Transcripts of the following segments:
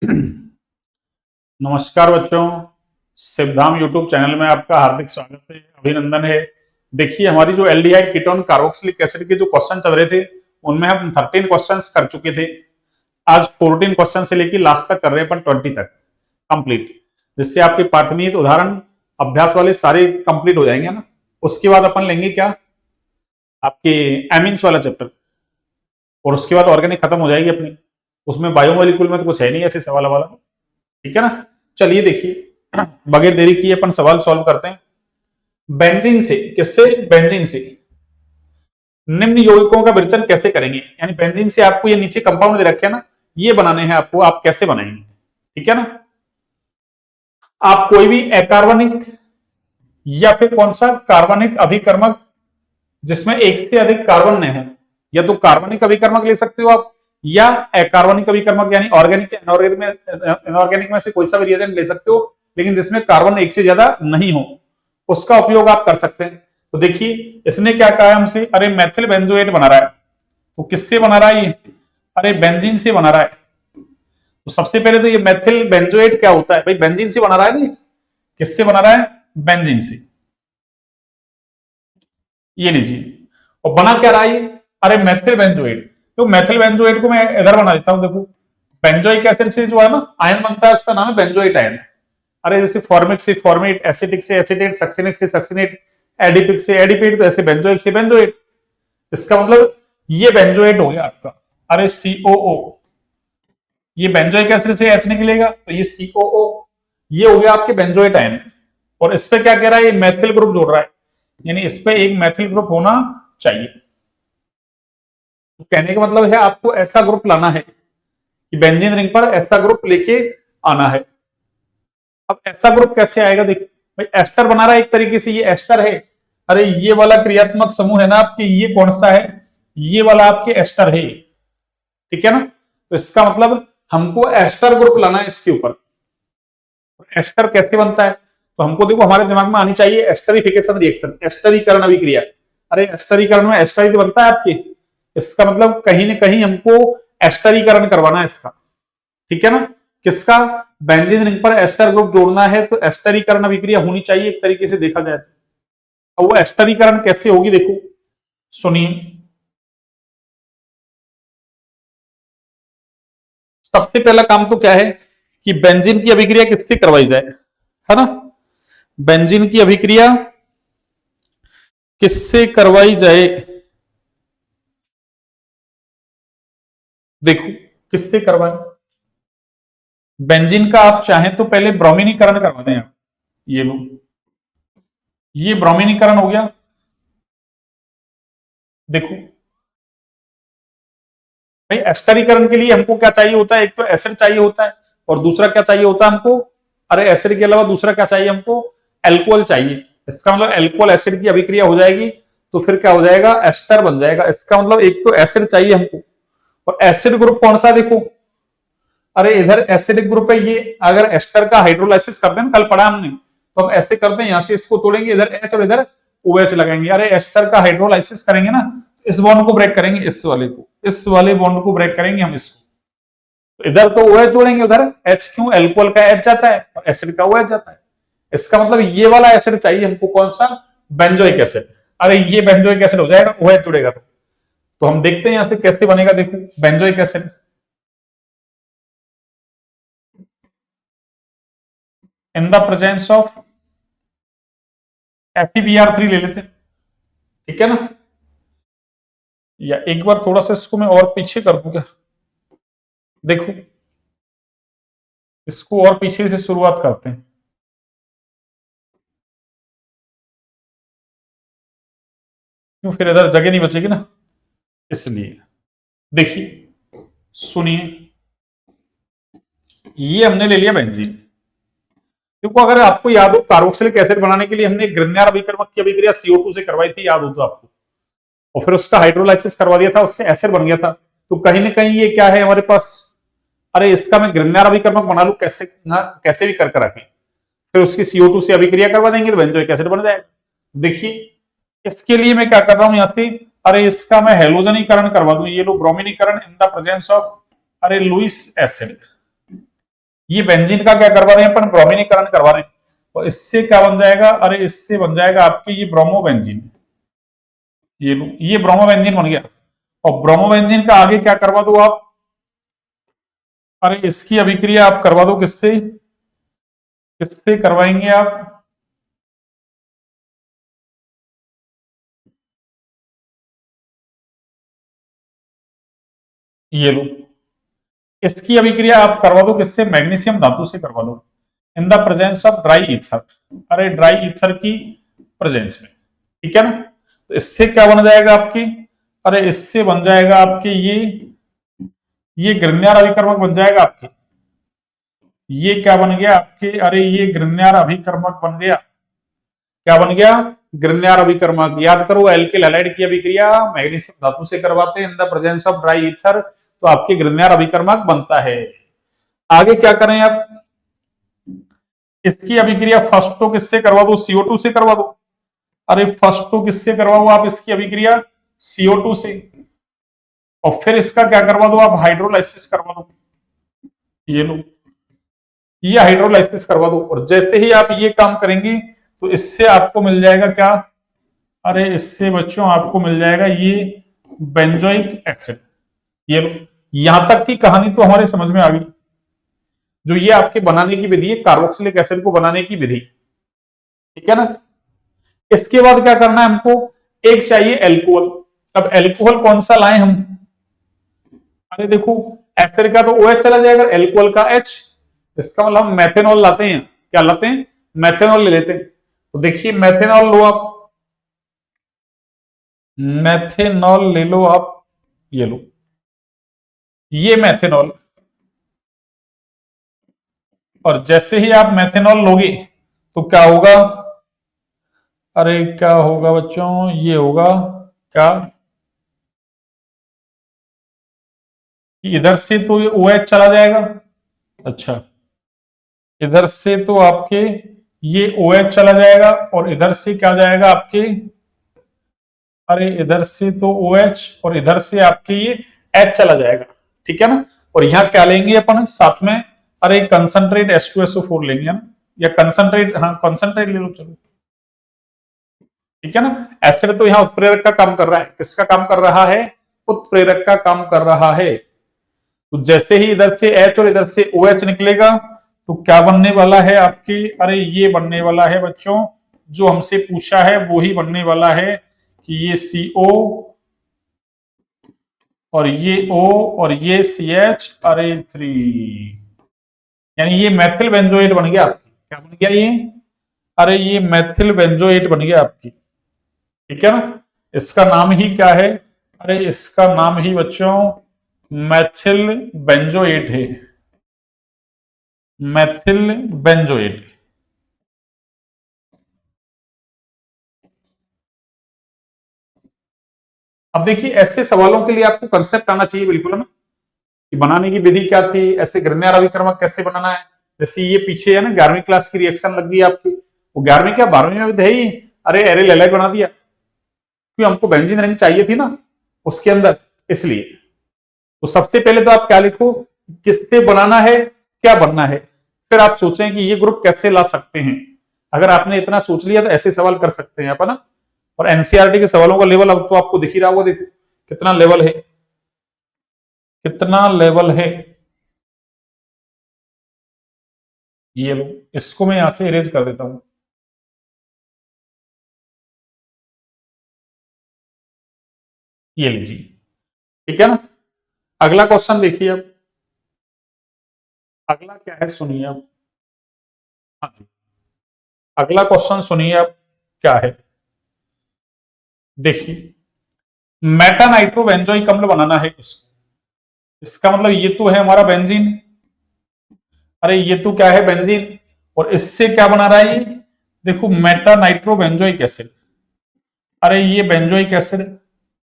नमस्कार बच्चों, सिवधाम YouTube channel में आपका हार्दिक स्वागत है, अभिनंदन है। देखिए, हमारी जो एल्डिहाइड कीटोन कार्बोक्सिलिक एसिड के जो क्वेश्चन चल रहे थे उनमें हम 13 क्वेश्चंस कर चुके थे। आज 14 क्वेश्चन से लेकर लास्ट तक कर रहे हैं, अपन 20 तक कंप्लीट, जिससे आपके पाठनीय उदाहरण अभ्यास वाले सारे कंप्लीट हो जाएंगे ना। उसके बाद अपन लेंगे क्या, आपके एमिन्स वाला चैप्टर, और उसके बाद ऑर्गेनिक खत्म हो जाएगी अपनी। उसमें बायोमोलिक्यूल में तो कुछ है नहीं ऐसे सवाल वाला, ठीक है ना। चलिए देखिए, बगैर देरी किए अपन सवाल सॉल्व करते हैं। बेंजीन से, किससे? बेंजीन से निम्न यौगिकों का विरचन कैसे करेंगे, यानी बेंजीन से आपको ये नीचे कंपाउंड दे रखे हैं ना, ये बनाने हैं आपको, आप कैसे बनाएंगे, ठीक है ना। आप कोई भी अकार्बनिक या फिर कौन सा कार्बनिक अभिकर्मक जिसमें एक से अधिक कार्बन है, या तो कार्बनिक अभिकर्मक ले सकते हो आप, या अकार्बनिक अभिकर्मक यानी ऑर्गेनिक इनऑर्गेनिक में से कोई सा भी रिएजेंट ले सकते हो, लेकिन जिसमें कार्बन एक से ज्यादा नहीं हो, उसका उपयोग आप कर सकते हैं। तो देखिए, इसने क्या कहा है हमसे, अरे मेथिल बेंजोएट बना रहा है। तो किससे बना रहा है ये? अरे बेंजीन से बना रहा है। तो सबसे पहले तो ये मेथिल बेंजोएट क्या होता है भाई? बेंजीन से बना रहा है ना। किससे बना रहा है? बेंजीन से। ये लीजिए, और बना क्या रहा है ये? अरे मेथिल बेंजोएट। तो मेथिल बेंजोएट को मैं इधर बना देता हूं, देखो बेंजोइक एसिड से जो है ना आयन बनता है, उसका नाम है बेंजोइट आयन। अरे जैसे फॉर्मिक से फॉर्मेट, एसिटिक से एसिटेट, सक्सिनिक से सक्सिनेट, एडिपिक से एडिपेट, तो ऐसे बेंजोइक से बेंजोएट। इसका मतलब ये बेंजोएट हो गया आपका। अरे सीओओ, ये बेंजोइक एसिड से एच निकलेगा तो ये सीओओ, ये हो गया आपके बेंजोइट आयन। और इस पे क्या कह रहा है, ये मैथिल ग्रुप जोड़ रहा है, यानी इस पे एक मैथिल ग्रुप होना चाहिए। तो कहने का मतलब है आपको ऐसा ग्रुप लाना है कि बेंजीन रिंग पर ऐसा ग्रुप लेके आना है। अब ऐसा ग्रुप कैसे आएगा? देखिए भाई, एस्टर बना रहा है एक तरीके से, ये एस्टर है। अरे ये वाला क्रियात्मक समूह है ना आपके, ये कौन सा है? ये वाला आपके एस्टर है, ठीक है ना। तो इसका मतलब हमको एस्टर ग्रुप लाना है इसके ऊपर। एस्टर कैसे बनता है? तो हमको देखो, हमारे दिमाग में आनी चाहिए एस्टरिफिकेशन रिएक्शन, एस्टरीकरण अभिक्रिया। अरे एस्टरीकरण में एस्टरी बनता है आपके, इसका मतलब कहीं ना कहीं हमको एस्टरीकरण करवाना है इसका, ठीक है ना। किसका? बेंजीन रिंग पर एस्टर ग्रुप जोड़ना है, तो एस्टरीकरण अभिक्रिया होनी चाहिए एक तरीके से देखा जाए। अब वो एस्टरीकरण कैसे होगी, देखो सुनिए। सबसे पहला काम तो क्या है कि बेंजीन की अभिक्रिया किससे करवाई जाए, है ना। बेंजीन की अभिक्रिया किससे करवाई जाए? देखो किससे करवाएं। बेंजीन का आप चाहें तो पहले ब्रोमीनीकरण करवा दें आप। ये लो, ये ब्रोमीनीकरण हो गया। देखो भाई, एस्टरीकरण के लिए हमको क्या चाहिए होता है? एक तो एसिड चाहिए होता है, और दूसरा क्या चाहिए होता है हमको? अरे एसिड के अलावा दूसरा क्या चाहिए हमको? एल्कोहल चाहिए। इसका मतलब एल्कोहल एसिड की अभिक्रिया हो जाएगी, तो फिर क्या हो जाएगा? एस्टर बन जाएगा। इसका मतलब एक तो एसिड चाहिए हमको, और एसिड ग्रुप कौन सा? देखो, अरे इधर एसिडिक ग्रुप है ये। अगर एस्टर का हाइड्रोलाइसिस करते हैं, कल पढ़ा हमने, तो हम ऐसे करते हैं, यहां से इसको तोड़ेंगे, इधर एच और इधर ओएच लगाएंगे। अरे एस्टर का हाइड्रोलाइसिस करेंगे ना, इस बॉन्ड को ब्रेक करेंगे, इस वाले को, इस वाले बॉन्ड को ब्रेक करेंगे हम इसको। तो इधर तो OH जोड़ेंगे, उधर H, क्यों? एल्कोहल का H जाता है और एसिड का OH जाता है। इसका मतलब ये वाला एसिड चाहिए हमको, कौन सा? Benzoic acid. अरे ये बेंजोइक एसिड हो जाएगा, OH जुड़ेगा तो हम देखते हैं यहां से कैसे बनेगा। देखो benzoic acid in the presence of FeBr3 ले लेते हैं, ठीक है ना। या एक बार थोड़ा सा इसको मैं और पीछे कर दूं क्या? देखो, इसको और पीछे से शुरुआत करते हैं, क्यों? फिर इधर जगह नहीं बचेगी ना, इसलिए। देखिए सुनिए, ये हमने ले लिया बेंजीन। देखो अगर आपको याद हो, कार्बोक्सिलिक एसिड बनाने के लिए हमने ग्रिग्नार अभिकर्मक की अभिक्रिया CO2 से करवाई थी, याद हो तो आपको, और फिर उसका हाइड्रोलाइसिस करवा दिया था, उससे एसिड बन गया था। तो कहीं ना कहीं ये क्या है हमारे पास? अरे इसका मैं ग्रिग्नार अभिकर्मक बना लू, कैसे ना कैसे भी कर रखें, फिर उसकी CO2 से अभिक्रिया करवा देंगे तो बेंजोइक एसिड बन जाएगा। देखिए इसके लिए मैं क्या कर रहा हूं यहां से, अरे इसका मैं हेलोजनीकरण करवा दूं, ये लो ब्रोमीनीकरण इन द प्रेजेंस ऑफ, अरे लुइस एसिड। ये बेंजीन का क्या करवा रहे हैं अपन, ब्रोमीनीकरण करवा रहे हैं। और इससे क्या बन जाएगा, अरे इससे बन जाएगा आपके ये ब्रोमोबेंजीन। ये लो, ये ब्रोमोबेंजीन बन गया। और ब्रोमोबेंजीन का आगे क्या करवा दो आप, अरे इसकी अभिक्रिया आप करवा दो किससे, किससे करवाएंगे आप, ये लो, इसकी अभिक्रिया आप करवा दो किससे, मैग्नीशियम धातु से करवा दो, in the presence of dry ether, अरे ड्राई ईथर की प्रेजेंस में, ठीक है ना। तो इससे क्या बन जाएगा आपकी, अरे इससे बन जाएगा आपके ये ग्रिग्नार अभिकर्मक बन जाएगा आपके, ये क्या बन गया आपके, अरे ये ग्रिग्नार अभिकर्मक बन गया, क्या बन गया, ग्रिग्नार अभिकर्मक। याद करो एल्किल हैलाइड की अभिक्रिया मैग्नीशियम धातु से करवाते हैं in the presence of dry ether, तो आपके ग्रिग्नार अभिकर्मक बनता है। आगे क्या करें आप, इसकी अभिक्रिया फर्स्ट तो किससे करवा दो, CO2 से करवा दो, अरे फर्स्ट तो किससे करवाओ आप इसकी अभिक्रिया, CO2 से। और फिर इसका क्या करवा दो आप, हाइड्रोलाइसिस करवा दो, ये लो, ये हाइड्रोलाइसिस करवा दो। और जैसे ही आप ये काम करेंगे तो इससे आपको मिल जाएगा क्या, अरे इससे बच्चों आपको मिल जाएगा ये बेंजोइक एसिड। ये लो, यहां तक की कहानी तो हमारे समझ में आ गई। जो ये आपके बनाने की विधि है, कार्बोक्सिलिक एसिड को बनाने की विधि, ठीक है ना। इसके बाद क्या करना है हमको, एक चाहिए एल्कोहल। अब एल्कोहल कौन सा लाएं हम, अरे देखो एसिड का तो OH चला जाएगा, एल्कोहल का H, इसका मतलब हम मेथेनॉल लाते हैं, क्या लाते हैं, मेथेनॉल ले लेते हैं। तो देखिए मेथेनॉल लो आप, मेथेनॉल ले लो आप, ये लो, ये मेथेनॉल। और जैसे ही आप मेथेनॉल लोगे तो क्या होगा, अरे क्या होगा बच्चों, ये होगा क्या, इधर से तो ये OH चला जाएगा, अच्छा इधर से तो आपके ये OH चला जाएगा, और इधर से क्या जाएगा आपके, अरे इधर से तो OH और इधर से आपके ये H चला जाएगा, ठीक है ना। और यहां क्या लेंगे अपन साथ में, अरे कंसंट्रेट H2SO4 लेंगे ना, या कंसंट्रेट, हाँ कंसंट्रेट ले लो चलो, ठीक है ना। एसिड तो यहाँ उत्प्रेरक का काम कर रहा है, किसका काम कर रहा है, उत्प्रेरक का काम कर रहा है। तो जैसे ही इधर से H और इधर से OH निकलेगा तो क्या बनने वाला है आपकी, अरे ये बनने वाला है बच्चों, जो हमसे पूछा है वो ही बनने वाला है कि ये CO और ये O और ये CH, अरे 3, यानी ये मैथिल बेंजोएट बन गया आपकी, क्या बन गया ये, अरे ये मैथिल बेंजोएट बन गया आपकी, ठीक है ना। इसका नाम ही क्या है, अरे इसका नाम ही बच्चों मैथिल बेंजोएट है, मैथिल बेंजोएट। अब देखिए ऐसे सवालों के लिए आपको कंसेप्ट आना चाहिए बिल्कुल, है ना, कि बनाने की विधि क्या थी, ऐसे ग्रिग्नार अभिकर्मक कैसे बनाना है। जैसे ये पीछे है ना 11वीं क्लास की रिएक्शन लग गई आपकी, वो 11वीं क्या 12वीं में भी है ही, अरे एरे लेलाइट बना दिया, क्योंकि हमको बेंजीन रिंग चाहिए थी ना उसके अंदर, इसलिए। तो सबसे पहले तो आप क्या लिखो, किससे बनाना है, क्या बनना है, फिर आप सोचें कि ये ग्रुप कैसे ला सकते हैं। अगर आपने इतना सोच लिया तो ऐसे सवाल कर सकते हैं अपन। और एनसीईआरटी के सवालों का लेवल अब तो आपको दिख ही रहा होगा, देखो कितना लेवल है, कितना लेवल है। ये लो, इसको मैं यहां से इरेज कर देता हूं, ये लीजिए, ठीक है ना। अगला क्वेश्चन देखिए अब, अगला क्या है सुनिए अब, हाँ जी, अगला क्वेश्चन सुनिए अब क्या है, देखिए मेटा नाइट्रोबेंजोइक अम्ल बनाना है इसको, इसका मतलब ये तो है हमारा बेंजीन, अरे ये तो क्या है बेंजीन, और इससे क्या बना रहा है ये, देखो मेटा नाइट्रोबेंजोइक एसिड, अरे ये बेंजोइक एसिड,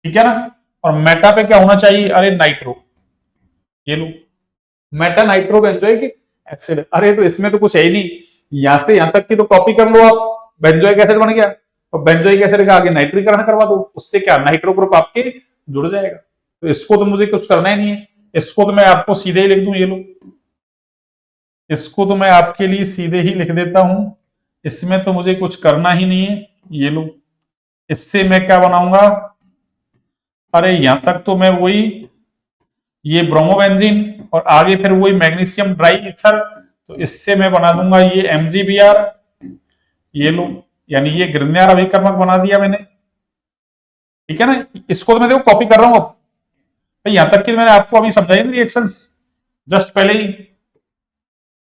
ठीक है ना। और मेटा पे क्या होना चाहिए, अरे नाइट्रो, ये लो मेटा नाइट्रोबेंजोइक एसिड, अरे तो इसमें तो कुछ है ही नहीं, यहां से यहां तक की तो कॉपी कर लो आप, बेंजोइक एसिड बन गया, और बेंजोइक एसिड का आगे नाइट्रीकरण करवा दो, उससे क्या नाइट्रो ग्रुप आपके जुड़ जाएगा। तो इसको तो मुझे कुछ करना ही नहीं है, इसको तो मैं आपको सीधे ही लिख दूं, ये लो इसको तो मैं आपके लिए सीधे ही लिख देता हूं, इसमें तो मुझे कुछ करना ही नहीं है। ये लो, इससे मैं क्या बनाऊंगा, अरे यहां तक तो मैं वही ये ब्रोमोबेंजीन और आगे फिर वही मैग्नीशियम ड्राई ईथर, तो इससे मैं बना दूंगा ये MgBr। ये लो, यानी ये ग्रिग्नार अभिकर्मक बना दिया मैंने, ठीक है ना। इसको तो मैं देखो कॉपी कर रहा हूं अब भाई, यहां तक कि मैंने आपको अभी समझाई ना रिएक्शंस जस्ट पहले ही।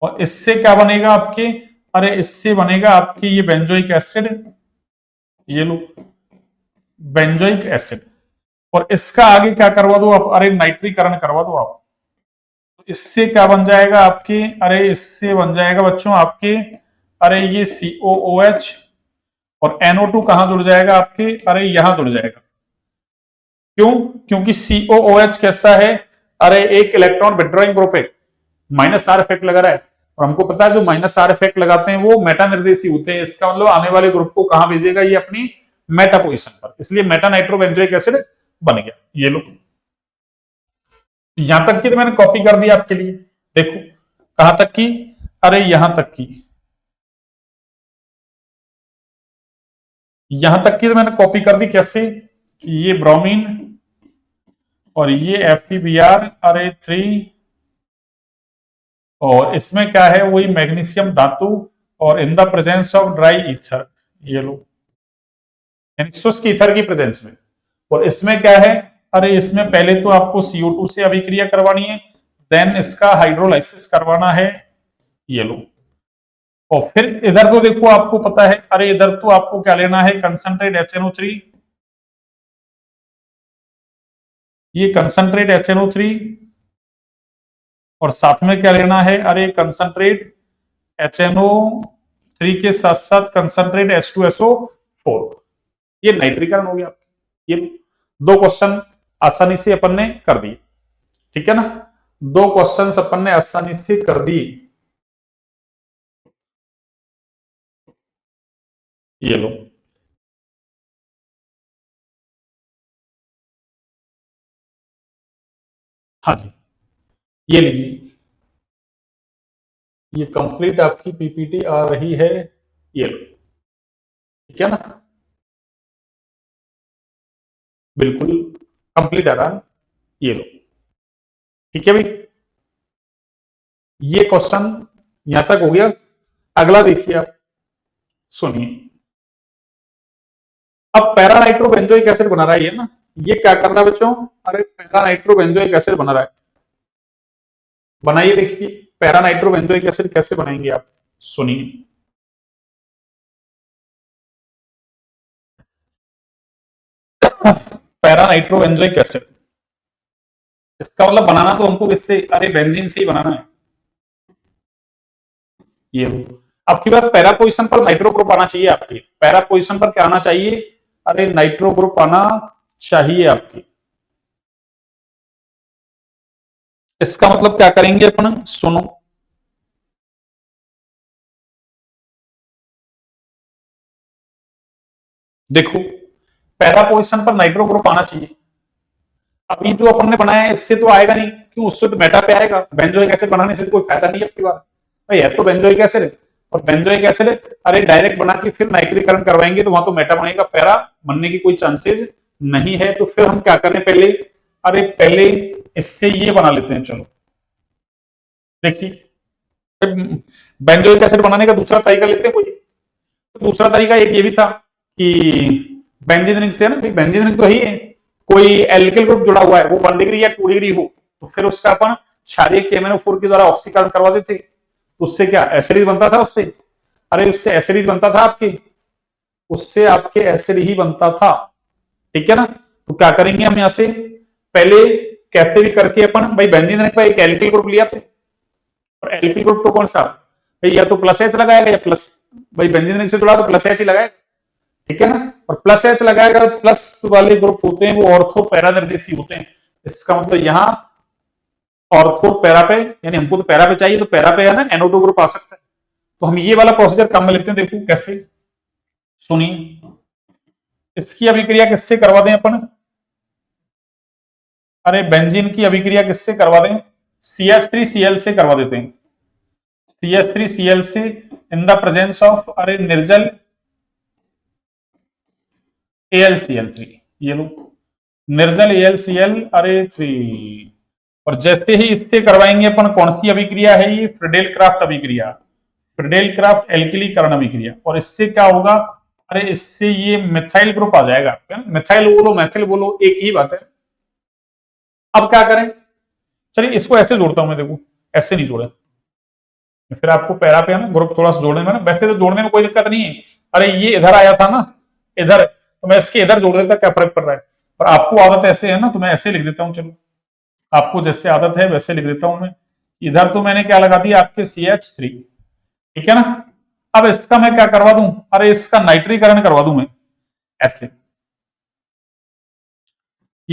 और इससे क्या बनेगा आपके, अरे इससे बनेगा आपके ये बेंजोइक एसिड, ये लो बेंजोइक एसिड। और इसका आगे क्या करवा दो आप, अरे नाइट्रीकरण करवा दो आप। तो इससे क्या बन जाएगा आपके, अरे इससे बन जाएगा बच्चों आपके, अरे ये COOH और NO2 कहां जुड़ जाएगा आपके, अरे यहां जुड़ जाएगा। क्यों, क्योंकि COOH कैसा है, अरे एक इलेक्ट्रॉन विड्रॉइंग ग्रुप है, माइनस आर इफेक्ट लगा रहा है, और हमको पता है जो माइनस आर इफेक्ट लगाते हैं वो मेटा निर्देशी होते हैं। इसका मतलब आने वाले ग्रुप को कहां भेजेगा, ये अपनी मेटा पोजीशन पर, इसलिए मेटा नाइट्रोबेंजोइक एसिड बन गया। ये लो, यहां तक की तो मैंने कॉपी कर दिया आपके लिए, देखो कहां तक की, अरे यहां तक की, यहां तक की तो मैंने कॉपी कर दी। कैसे, ये ब्रोमीन और ये FeBr, अरे 3, और इसमें क्या है, वही मैग्नीशियम धातु और in the presence of dry ether, ये लो यानी शुष्क ईथर की प्रेजेंस में। और इसमें क्या है, अरे इसमें पहले तो आपको CO2 से अभिक्रिया करवानी है, देन इसका हाइड्रोलाइसिस करवाना है, ये लो। और फिर इधर तो देखो आपको पता है, अरे इधर तो आपको क्या लेना है, कंसंट्रेट HNO3, ये कंसंट्रेट HNO3, और साथ में क्या लेना है, अरे कंसंट्रेट HNO3 के साथ साथ कंसंट्रेट H2SO4। ये नाइट्रीकरण हो गया। ये दो क्वेश्चन आसानी से अपन ने कर दिए, ठीक है ना, दो क्वेश्चंस अपन ने आसानी से कर दिए। ये लो, हाँ जी, ये लीजिए, ये कंप्लीट आपकी PPT आ रही है, ये लो, ठीक है ना, बिल्कुल कंप्लीट आ रहा है, ये लो, ठीक है भाई। ये क्वेश्चन यहां तक हो गया। अगला देखिए आप, सुनिए। अब पैरा नाइट्रोबेंजोइक एसिड बना रहा है ये ना, ये क्या कर रहा है बच्चों, अरे पैरा नाइट्रोबेंजोइक एसिड बना रहा है, बनाइए देखिए पैरा नाइट्रोबेंजोइक एसिड कैसे बनाएंगे आप, सुनिए। पैरा नाइट्रोबेंजोइक एसिड, इसका मतलब बनाना तो हमको किससे, अरे बेंजीन से ही बनाना है। ये आपकी बात, पैरा पोजिशन पर नाइट्रो ग्रुप आना चाहिए आपके, पैरा पोजिशन पर क्या आना चाहिए, अरे नाइट्रो ग्रुप आना चाहिए आपके। इसका मतलब क्या करेंगे अपन, सुनो, देखो पैरा पोजिशन पर नाइट्रो ग्रुप आना चाहिए। अभी जो अपन ने बनाया है इससे तो आएगा नहीं, क्यों, उससे तो मेटा पे आएगा, बेंजोइक एसिड बनाने से तो कोई फायदा नहीं है आपकी बात भाई, है तो बेंजोइक एसिड, और बेंजोइक एसिड अरे डायरेक्ट बना के फिर नाइट्रीकरण करवाएंगे तो वहां तो मेटा बनेगा, पैरा बनने की कोई चांसेस नहीं है। तो फिर हम क्या करें पहले, अरे पहले इससे ये बना लेते हैं, चलो देखिए, बेंजोइक एसिड बनाने का दूसरा तरीका लेते हैं कोई, तो दूसरा तरीका एक ये भी था कि बेंजीन से ना, बेंजीन तो ही है, कोई एल्किल ग्रुप जुड़ा हुआ है, वो 1 डिग्री या 2 डिग्री हो, तो फिर उसका अपन क्षारीय KMnO4 के द्वारा ऑक्सीकरण करवा देते, तो उससे क्या एसिड बनता था उससे, अरे उससे एसिड बनता था आपके, उससे आपके एसिड ही बनता था, ठीक है ना। तो क्या करेंगे हम यहां से, पहले कैसे भी करके अपन भाई बेंजीन का एक एल्किल ग्रुप लिया थे, और एल्किल ग्रुप तो कौन सा भाई, या तो प्लस H लगाएगा या प्लस, भाई बेंजीन से जुड़ा तो प्लस H ही लगाएगा, ठीक है ना। और प्लस H लगाएगा, प्लस वाले ग्रुप होते हैं वो ऑर्थो पैरा निर्देशी होते हैं, इसका मतलब यहां ऑर्थो पैरा पे, यानी हमको तो पैरा पे चाहिए, तो पैरा पे है ना NO2 ग्रुप आ सकता है। तो हम ये वाला प्रोसीजर काम में लेते हैं, देखो कैसे, सुनिए। इसकी अभिक्रिया किससे करवा दें अपन, अरे बेंजीन की अभिक्रिया किससे करवा दें, CH3Cl से करवा देते हैं। CH3Cl in the presence of अरे निर्जल AlCl3, ये लो निर्जल AlCl अरे 3। और जैसे ही इससे करवाएंगे अपन, कौन सी अभिक्रिया है ये, फ्रीडेल क्राफ्ट अभिक्रिया, फ्रीडेल क्राफ्ट एल्किलीकरण अभिक्रिया। और इससे क्या होगा, अरे इससे ये मिथाइल ग्रुप आ जाएगा, मिथाइल बोलो मैथिल बोलो एक ही बात है। अब क्या करें, चलिए इसको ऐसे जोड़ता हूं मैं, देखो ऐसे नहीं जोड़े, फिर आपको पैरा पे है ना ग्रुप थोड़ा सा जोड़ने में ना, वैसे तो जोड़ने में कोई दिक्कत नहीं है। अरे ये इधर आया था ना, इधर, तो मैं इसके इधर जोड़ देता, क्या फर्क पड़ रहा है। पर आपको आदत ऐसे है ना, तो मैं ऐसे लिख देता हूँ, चलो आपको जैसे आदत है वैसे लिख देता हूं मैं। इधर तो मैंने क्या लगा दिया आपके CH3, ठीक है ना। अब इसका मैं क्या करवा दूं, अरे इसका नाइट्रीकरण करवा दूं मैं ऐसे, कि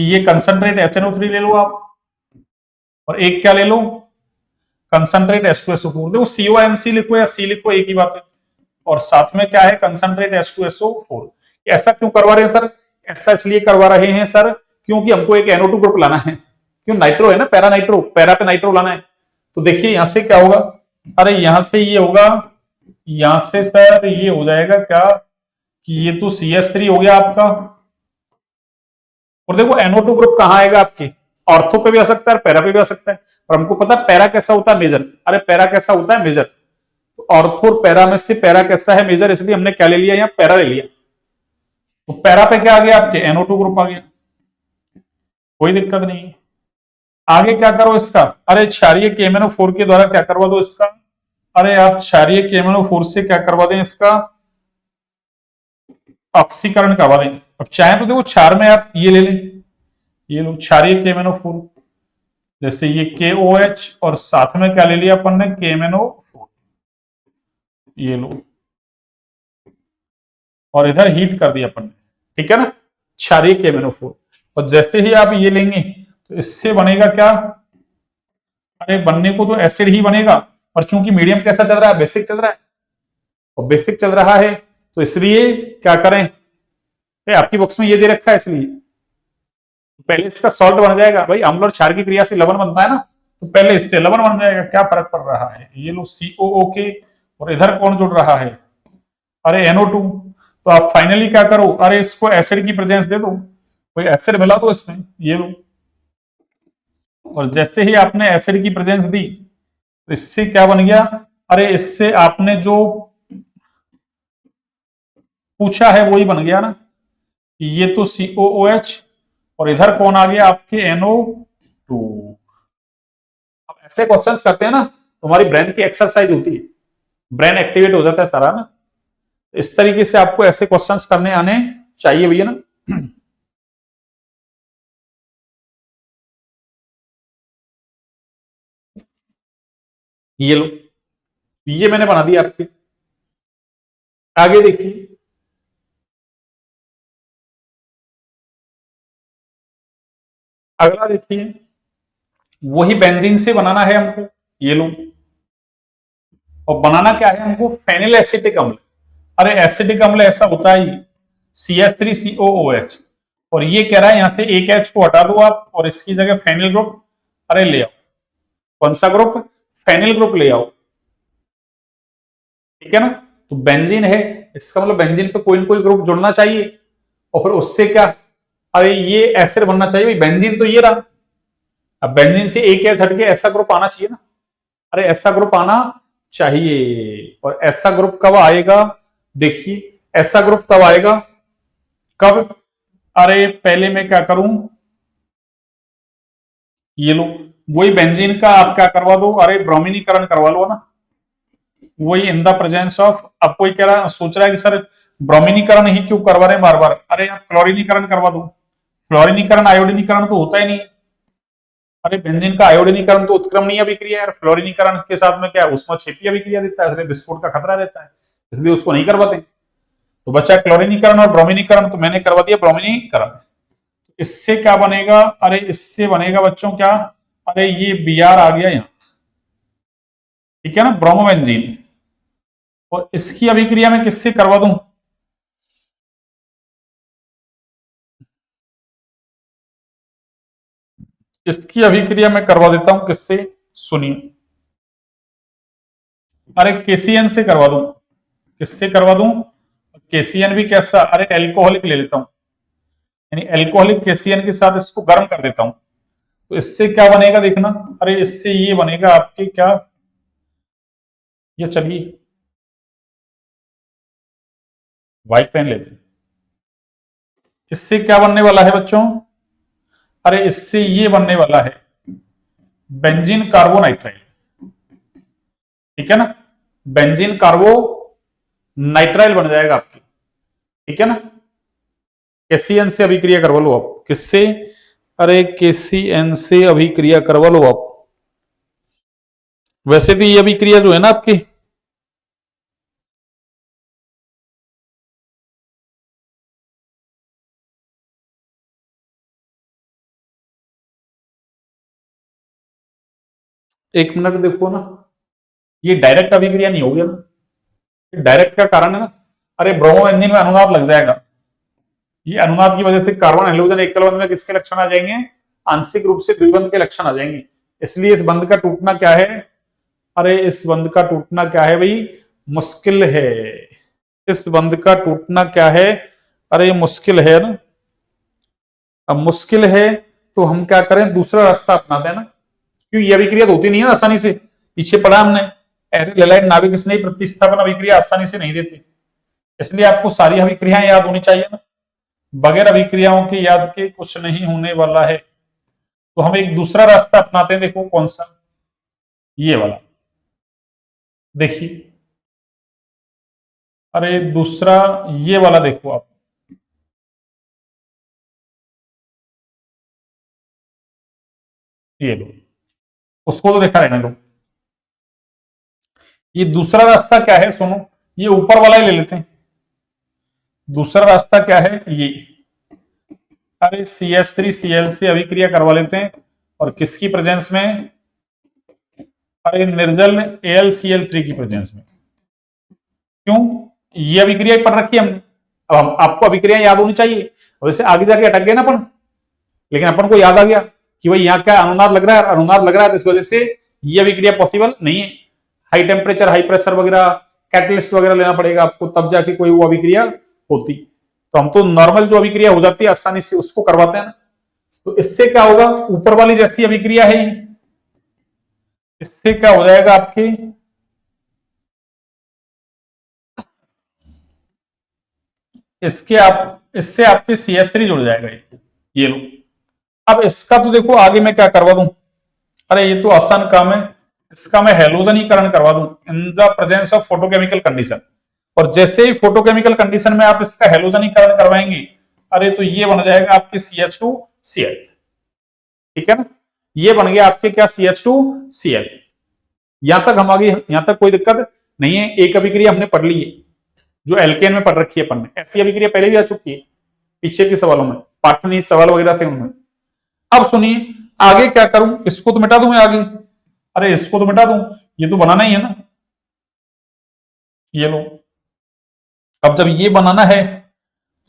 ये कंसंट्रेट HNO3 ले लो आप, और एक क्या ले लो, कंसंट्रेट H2SO4। देखो CONC लिखो या C लिखो एक ही बात है। और साथ में क्या है, कंसंट्रेट H2SO4। ऐसा क्यों करवा रहे हैं सर, ऐसा इसलिए करवा रहे हैं सर क्योंकि हमको एक NO2 ग्रुप लाना है, क्यों नाइट्रो है ना, पैरा नाइट्रो, पैरा पे नाइट्रो लाना है। तो देखिए यहां से क्या होगा, अरे यहां से ये होगा, यहां से सर ये हो जाएगा क्या, कि ये तो CH3 हो गया आपका। और देखो NO2 ग्रुप कहां आएगा आपके, ऑर्थो पे भी आ सकता है, पैरा पे भी आ सकता है। और हमको पता है पैरा कैसा होता है, मेजर। अरे पैरा कैसा होता है, मेजर। तो ऑर्थो और पैरा में से पैरा कैसा है, मेजर, इसलिए हमने क्या ले लिया, यहाँ पैरा ले लिया। तो पैरा पे क्या आ गया आपके, NO2 ग्रुप आ गया, कोई दिक्कत नहीं है। आगे क्या करो इसका, अरे क्षारीय KMnO4 के द्वारा क्या करवा दो इसका, अरे आप क्षारीय KMnO4 से क्या करवा दें इसका, ऑक्सीकरण करवा दें। अब चाहे तो देखो क्षार में आप ये ले लें, ये लो क्षारीय KMnO4, जैसे ये KOH, और साथ में क्या ले लिया अपन ने, KMnO4, ये लो, और इधर हीट कर दिया अपन ने, ठीक है ना, क्षारीय KMnO4। और जैसे ही आप ये लेंगे तो इससे बनेगा क्या, अरे बनने को तो एसिड ही बनेगा, और चूंकि मीडियम कैसा चल रहा है, बेसिक चल रहा है, और बेसिक चल रहा है तो इसलिए क्या करें, आपकी बुक्स में ये दे रखा है, इसलिए पहले इसका सॉल्ट बन जाएगा भाई, अम्ल और क्षार की क्रिया से लवण बनता है ना, तो पहले इससे लवण बन जाएगा, क्या फर्क पड़ रहा है। ये लो COO के, और इधर कौन जुड़ रहा है, अरे NO2। तो आप फाइनली क्या करो, अरे इसको एसिड की प्रेजेंस दे दो, कोई एसिड मिला दो इसमें, ये लो। और जैसे ही आपने एसिड की प्रेजेंस दी तो इससे क्या बन गया, अरे इससे आपने जो पूछा है वही बन गया ना, ये तो COOH, और इधर कौन आ गया आपके NO2। अब ऐसे क्वेश्चंस करते हैं ना, तुम्हारी ब्रेन की एक्सरसाइज होती है, ब्रेन एक्टिवेट हो जाता है सारा ना। इस तरीके से आपको ऐसे क्वेश्चंस करने आने चाहिए भैया ना। ये लो, ये मैंने बना दिया आपके, आगे देखिए, अगला देखिए, वही बेंजीन से बनाना है हमको, ये लो। और बनाना क्या है हमको, फेनिल एसिटिक अम्ल। अरे एसिटिक अम्ल ऐसा होता है CH3COOH, और ये कह रहा है यहां से एक H को हटा दो आप, और इसकी जगह फेनिल ग्रुप, अरे ले आओ, कौन सा ग्रुप, फेनिल ग्रुप ले आओ, ठीक है ना। तो बेंजीन है, इसका मतलब बेंजीन पे कोई ना कोई ग्रुप जुड़ना चाहिए, और फिर उससे क्या, अरे ये एसिड बनना चाहिए भाई, बेंजीन तो ये रहा। अब बेंजीन से एक एच हटके ऐसा ग्रुप आना चाहिए ना, अरे ऐसा ग्रुप आना चाहिए। और ऐसा ग्रुप कब आएगा, देखिए ऐसा ग्रुप तब आएगा कब, अरे पहले मैं क्या करूं, ये लो, वही बेंजीन का आप क्या करवा दो, अरे ब्रोमिनीकरण करवा लो ना, वही इन द प्रेजेंस ऑफ। अब कोई कह रहा सोच रहा है कि सर ब्रोमिनीकरण ही क्यों करवा रहे हैं बार बार, अरे आप क्लोरीनीकरण करवा दो। फ्लोरिनीकरण आयोडीनीकरण तो होता ही नहीं, अरे बेंजीन का आयोडीनीकरण तो उत्क्रमणीय अभिक्रिया है, फ्लोरिनीकरण के साथ में क्या उसमें क्षेपीय अभिक्रिया देता है, इसलिए विस्फोट का खतरा रहता है, इसलिए उसको नहीं करवाते। तो बचा क्लोरीनीकरण और ब्रोमिनीकरण, तो मैंने करवा दिया ब्रोमिनीकरण। इससे क्या बनेगा, अरे इससे बनेगा बच्चों क्या, अरे ये Br आ गया यहाँ, ठीक है ना, ब्रोमोबेंजीन। और इसकी अभिक्रिया मैं किससे करवा दूं, इसकी अभिक्रिया मैं करवा देता हूं किससे, सुनिए, अरे केसीएन से करवा दूं, किससे करवा दूं? केसीएन भी कैसा? अरे एल्कोहलिक ले लेता हूं, यानी एल्कोहलिक केसीएन के साथ इसको गर्म कर देता हूं, तो इससे क्या बनेगा देखना। अरे इससे ये बनेगा आपके क्या, ये चलिए व्हाइट पेन लेते हैं। इससे क्या बनने वाला है बच्चों? अरे इससे ये बनने वाला है बेंजीन कार्बोनाइट्राइल, ठीक है ना, बेंजीन कार्बो नाइट्राइल बन जाएगा आपकी, ठीक है ना। केसीएन से अभिक्रिया करवा लो आप, किससे? अरे केसीएन से अभिक्रिया करवा लो आप। वैसे भी ये अभिक्रिया जो है ना आपकी, एक मिनट देखो ना, ये डायरेक्ट अभिक्रिया नहीं होगी ना, डायरेक्ट का कारण है ना, अरे ब्रोमो एंजिन में अनुनाद लग जाएगा, ये अनुनाद की वजह से कार्बन हाइड्रोजन एकल बंध में किसके लक्षण आ जाएंगे? आंशिक रूप से द्विबंध के लक्षण आ जाएंगे। इसलिए इस बंध का टूटना क्या है? अरे इस बंध का टूटना क्या है भाई? मुश्किल है। इस बंध का टूटना क्या है? अरे मुश्किल है ना। अब मुश्किल है तो हम क्या करें, दूसरा रास्ता अपनाते हैं ना, क्योंकि ये अभिक्रिया तो होती नहीं है आसानी से, पीछे पढ़ा हमने एरिल नाभिक स्नेही प्रतिस्थापन अभिक्रिया आसानी से नहीं देती, इसलिए आपको सारी अभिक्रियाएं याद होनी चाहिए ना, बगैर अभिक्रियाओं के याद के कुछ नहीं होने वाला है। तो हम एक दूसरा रास्ता अपनाते हैं, देखो कौन सा, ये वाला देखिए। अरे दूसरा ये वाला देखो आप, ये लो, उसको तो देखा रहने दो। ये दूसरा रास्ता क्या है सुनो, ये ऊपर वाला ही ले लेते हैं। दूसरा रास्ता क्या है ये, अरे CH3Cl से अभिक्रिया करवा लेते हैं, और किसकी प्रेजेंस में? अरे निर्जल AlCl3 की प्रेजेंस में। क्यों? ये अभिक्रिया पढ़ रखी है हमने, अब हम आपको अभिक्रिया याद होनी चाहिए। वैसे आगे जाके अटक गए ना अपन, लेकिन अपन को याद आ गया कि भाई यहाँ क्या अनुनाद लग रहा है, अनुनाद लग रहा है, तो इस वजह से ये अभिक्रिया पॉसिबल नहीं है। हाई टेम्परेचर हाई प्रेशर वगैरह कैटलिस्ट वगैरह लेना पड़ेगा आपको, तब जाके कोई वो अभिक्रिया होती। तो हम तो नॉर्मल जो अभिक्रिया हो जाती है आसानी से उसको करवाते हैं ना। तो इससे क्या होगा, ऊपर वाली जैसी अभिक्रिया है, इससे क्या हो जाएगा आपके, इससे आपके CH3 जुड़ जाएगा ये लो। अब इसका तो देखो आगे मैं क्या करवा दूं, अरे ये तो आसान काम है, इसका मैं हैलोजनीकरण करवा दूं in the presence of photochemical condition. और जैसे ही फोटोकेमिकल कंडीशन में आप इसका हैलोजनीकरण करवाएंगे, अरे तो ये बन जाएगा आपके CH2Cl, ठीक है ना, ये बन गया आपके क्या, CH2Cl। यहां तक हम आगे, यहां तक कोई दिक्कत नहीं है। एक अभिक्रिया हमने पढ़ ली है जो एल्केन में पढ़ रखी है अपन ने, ऐसी अभिक्रिया पहले भी आ चुकी है पीछे के सवालों में, पाठनी सवाल वगैरह थे उनमें। अब सुनिए आगे क्या करूं, इसको तो मिटा दूं मैं आगे, अरे इसको तो मिटा दूं, ये तो बनाना ही है ना, ये लो। अब जब ये बनाना है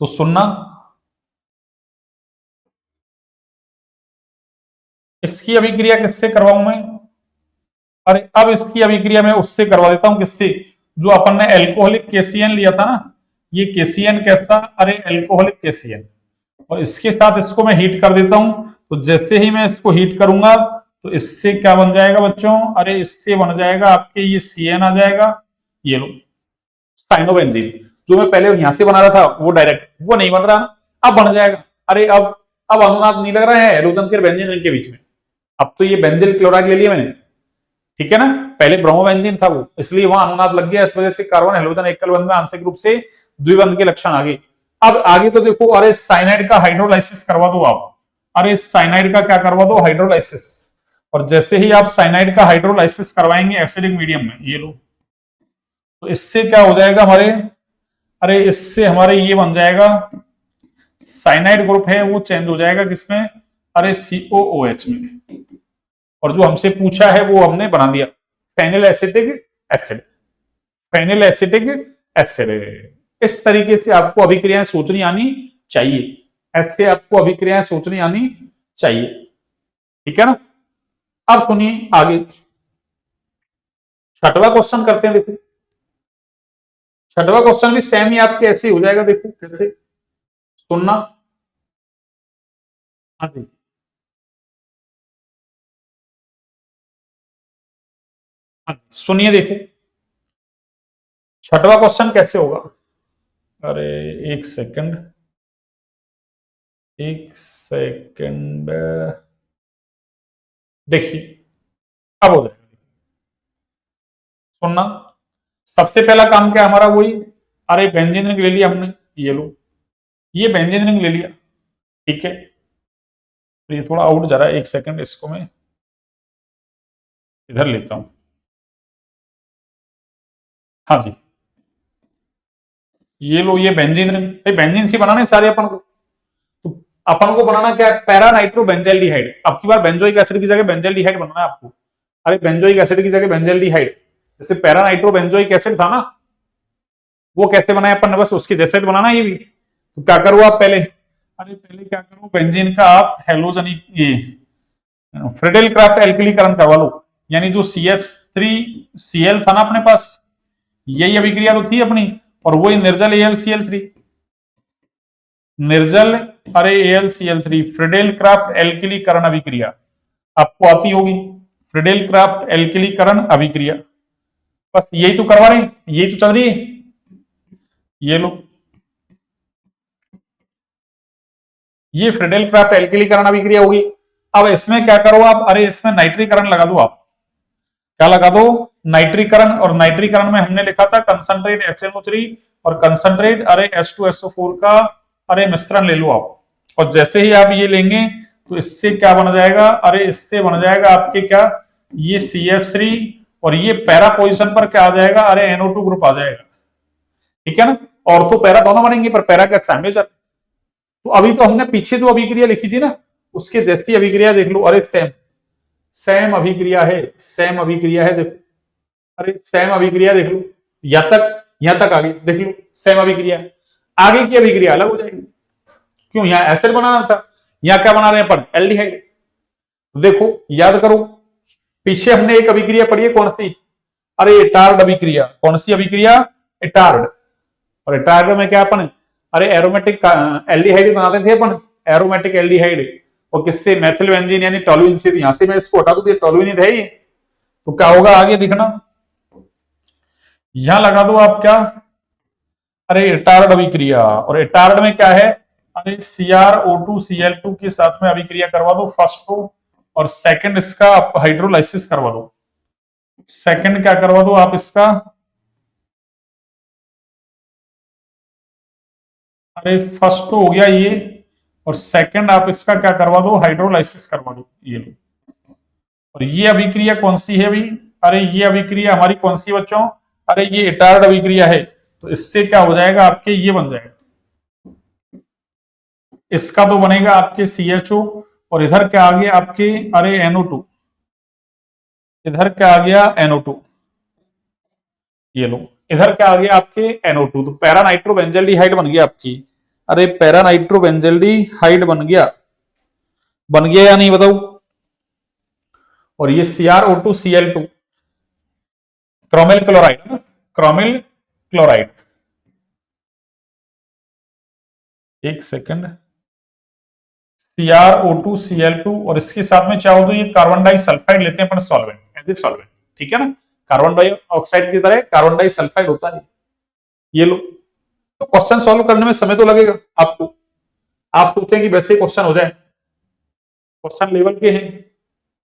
तो सुनना, इसकी अभिक्रिया किससे करवाऊं मैं? अरे अब इसकी अभिक्रिया मैं उससे करवा देता हूं, किससे? जो अपन ने एल्कोहलिक केसीएन लिया था ना, ये केसीएन कैसा, अरे एल्कोहलिक केसीएन, और इसके साथ इसको मैं हीट कर देता हूं। तो जैसे ही मैं इसको हीट करूंगा तो इससे क्या बन जाएगा बच्चों, अरे इससे बन जाएगा आपके ये CN आ जाएगा, ये लो साइनोबेंजीन। जो मैं पहले यहां से बना रहा था वो डायरेक्ट वो नहीं बन रहा, अब बन जाएगा। अरे अब अनुनाद नहीं लग रहा है हेलोजन के बेंजीन रिंग के बीच में, अब तो ये बेंजिल क्लोराइड ले लिया मैंने, ठीक है ना, पहले ब्रोमोबेंजीन था वो, इसलिए वहां अनुनाद लग गया, इस वजह से कार्बन हेलोजन एकल बंध में आंशिक रूप से द्विबंध के लक्षण आ गए। अब आगे तो देखो, अरे साइनाइड का हाइड्रोलाइसिस करवा दो आप, अरे साइनाइड का क्या करवा दो, हाइड्रोलाइसिस। और जैसे ही आप साइनाइड का हाइड्रोलाइसिस करवाएंगे एसिडिक मीडियम में, ये लो, तो इससे क्या हो जाएगा हमारे, अरे इससे हमारे ये बन जाएगा, साइनाइड ग्रुप है वो चेंज हो जाएगा किसमें, अरे COOH में। और जो हमसे पूछा है वो हमने बना दिया phenyl acetic acid, phenyl acetic acid. इस तरीके से आपको अभिक्रियाएं सोचनी आनी चाहिए, ऐसे आपको अभिक्रियाएं सोचनी आनी चाहिए, ठीक है ना। अब सुनिए आगे, छठवां क्वेश्चन करते हैं, देखो छठवां क्वेश्चन भी सेम ही आपके ऐसे ही हो जाएगा, देखो कैसे, सुनना। हाँ जी, हाँ जी, सुनिए देखो छठवां क्वेश्चन कैसे होगा। अरे एक सेकंड, एक सेकंड, देखिए अब हो जाएगा, सुनना। सबसे पहला काम क्या है हमारा, वही, अरे बेंजीन रिंग ले लिया हमने, ये लो, ये बेंजीन रिंग ले लिया, ठीक है। तो ये थोड़ा आउट जा रहा है, एक सेकंड, इसको मैं इधर लेता हूं। हाँ जी, ये लो, ये बेंजीन रिंग, भाई बेंजीन से बनाने सारे अपन को। तो अपन को बनाना क्या है, पैरा नाइट्रो बेंजाइल्डिहाइड। अब की बार बेंजोइक एसिड की जगह बेंजाइल्डिहाइड बनाना है आपको। अरे बेंजोइक एसिड की जगह बेंजाइल्डिहाइड, जैसे पैरा नाइट्रो बेंजोइक एसिड था ना, वो कैसे बनाया अपन ने, बस उसके जैसे ही तो बनाना है ये भी। तो क्या करो आप पहले, अरे पहले क्या करो, बेंजीन का आप हेलोजन, ये फ्रेडेल क्राफ्ट एल्किलीकरण करवा लो। यानी जो CH3Cl था ना अपने पास, यही अभिक्रिया तो थी अपनी, और वही निर्जल AlCl3, निर्जल, अरे AlCl3, फ्रेडेल क्राफ्ट एल्किलीकरण अभिक्रिया आपको आती होगी, फ्रेडेल क्राफ्ट एल्किलीकरण अभिक्रिया, बस यही तो करवा रहे हैं, यही तो चल रही है, ये लो, ये फ्रेडेल क्राफ्ट एल्किलीकरण अभिक्रिया होगी। अब इसमें क्या करो आप, अरे इसमें नाइट्रीकरण लगा दो आप, क्या लगा दो, नाइट्रीकरण। और नाइट्रीकरण में हमने लिखा था कंसंट्रेट HNO3 और कंसंट्रेट अरे H2SO4 का अरे मिश्रण ले लो आप। और जैसे ही आप ये लेंगे तो इससे क्या बन जाएगा, अरे इससे बन जाएगा आपके क्या, ये CH3, और ये पैरा पोजिशन पर क्या आ जाएगा, अरे NO2 ग्रुप आ जाएगा, ठीक है ना। और तो पैरा दोनों बनेंगे, पर पैरा का सैंडविच। तो अभी तो हमने पीछे जो अभिक्रिया लिखी थी ना, उसके जैसी अभिक्रिया देख लो, अरे सेम, सेम अभिक्रिया है, सेम अभिक्रिया है, देखो, अरे सेम अभिक्रिया देख लो, यहां तक आगे देख लो, सेम अभिक्रिया। आगे की अभिक्रिया अलग हो जाएगी, क्यों, यहां एसिड बनाना था, यहां क्या बना रहे हैं अपन, एल्डिहाइड। देखो याद करो, पीछे हमने एक अभिक्रिया पढ़ी है, कौन सी, अरे एटार्ड अभिक्रिया, कौन सी अभिक्रिया, एटार्ड। और एटार्ड में क्या अपन, अरे एरोमेटिक एल्डिहाइड बनाते थे अपन, एरोमेटिक एल्डिहाइड, और किससे, मैथिल बेंजीन यानी टोलुइन से। यहां से मैं इसको हटा दूं, टोलुइन है ये, तो क्या होगा आगे दिखना, यहां लगा दो आप क्या, अरे एटार्ड अभिक्रिया। और एटार्ड में क्या है, अरे CrO2Cl2 के साथ में अभिक्रिया करवा दो फर्स्ट को, और सेकंड इसका आप हाइड्रोलाइसिस करवा दो। सेकंड क्या करवा दो आप इसका, अरे फर्स्ट तो हो गया ये, और सेकंड आप इसका क्या करवा दो, हाइड्रोलाइसिस करवा दो, ये लो। और ये अभिक्रिया कौन सी है अभी, अरे ये अभिक्रिया हमारी कौन सी बच्चों, अरे ये एटार्ड अभिक्रिया है। तो इससे क्या हो जाएगा आपके, ये बन जाएगा, इसका तो बनेगा आपके CHO, और इधर क्या आ गया आपके, अरे NO2, इधर क्या आ गया NO2, ये लो, इधर क्या आ गया आपके NO2। तो पैरा नाइट्रोबेंजल्डिहाइड बन गया आपकी, अरे पैरा नाइट्रोबेंजल्डिहाइड बन गया या नहीं बताओ। और ये CrO2Cl2, क्रोमिल क्लोराइड है ना, क्रोमिल क्लोराइड, एक सेकंड, CrO2Cl2, और इसके साथ में क्या हो, तो ये कार्बन डाइसल्फाइड लेते हैं अपन सॉल्वेंट, एज ए सॉल्वेंट, ठीक है ना। कार्बन डाइऑक्साइड की तरह कार्बन डाइसल्फाइड होता है, ये लो। तो क्वेश्चन सॉल्व करने में समय तो लगेगा आपको, आप सोचें कि वैसे क्वेश्चन हो जाए, क्वेश्चन लेवल के हैं,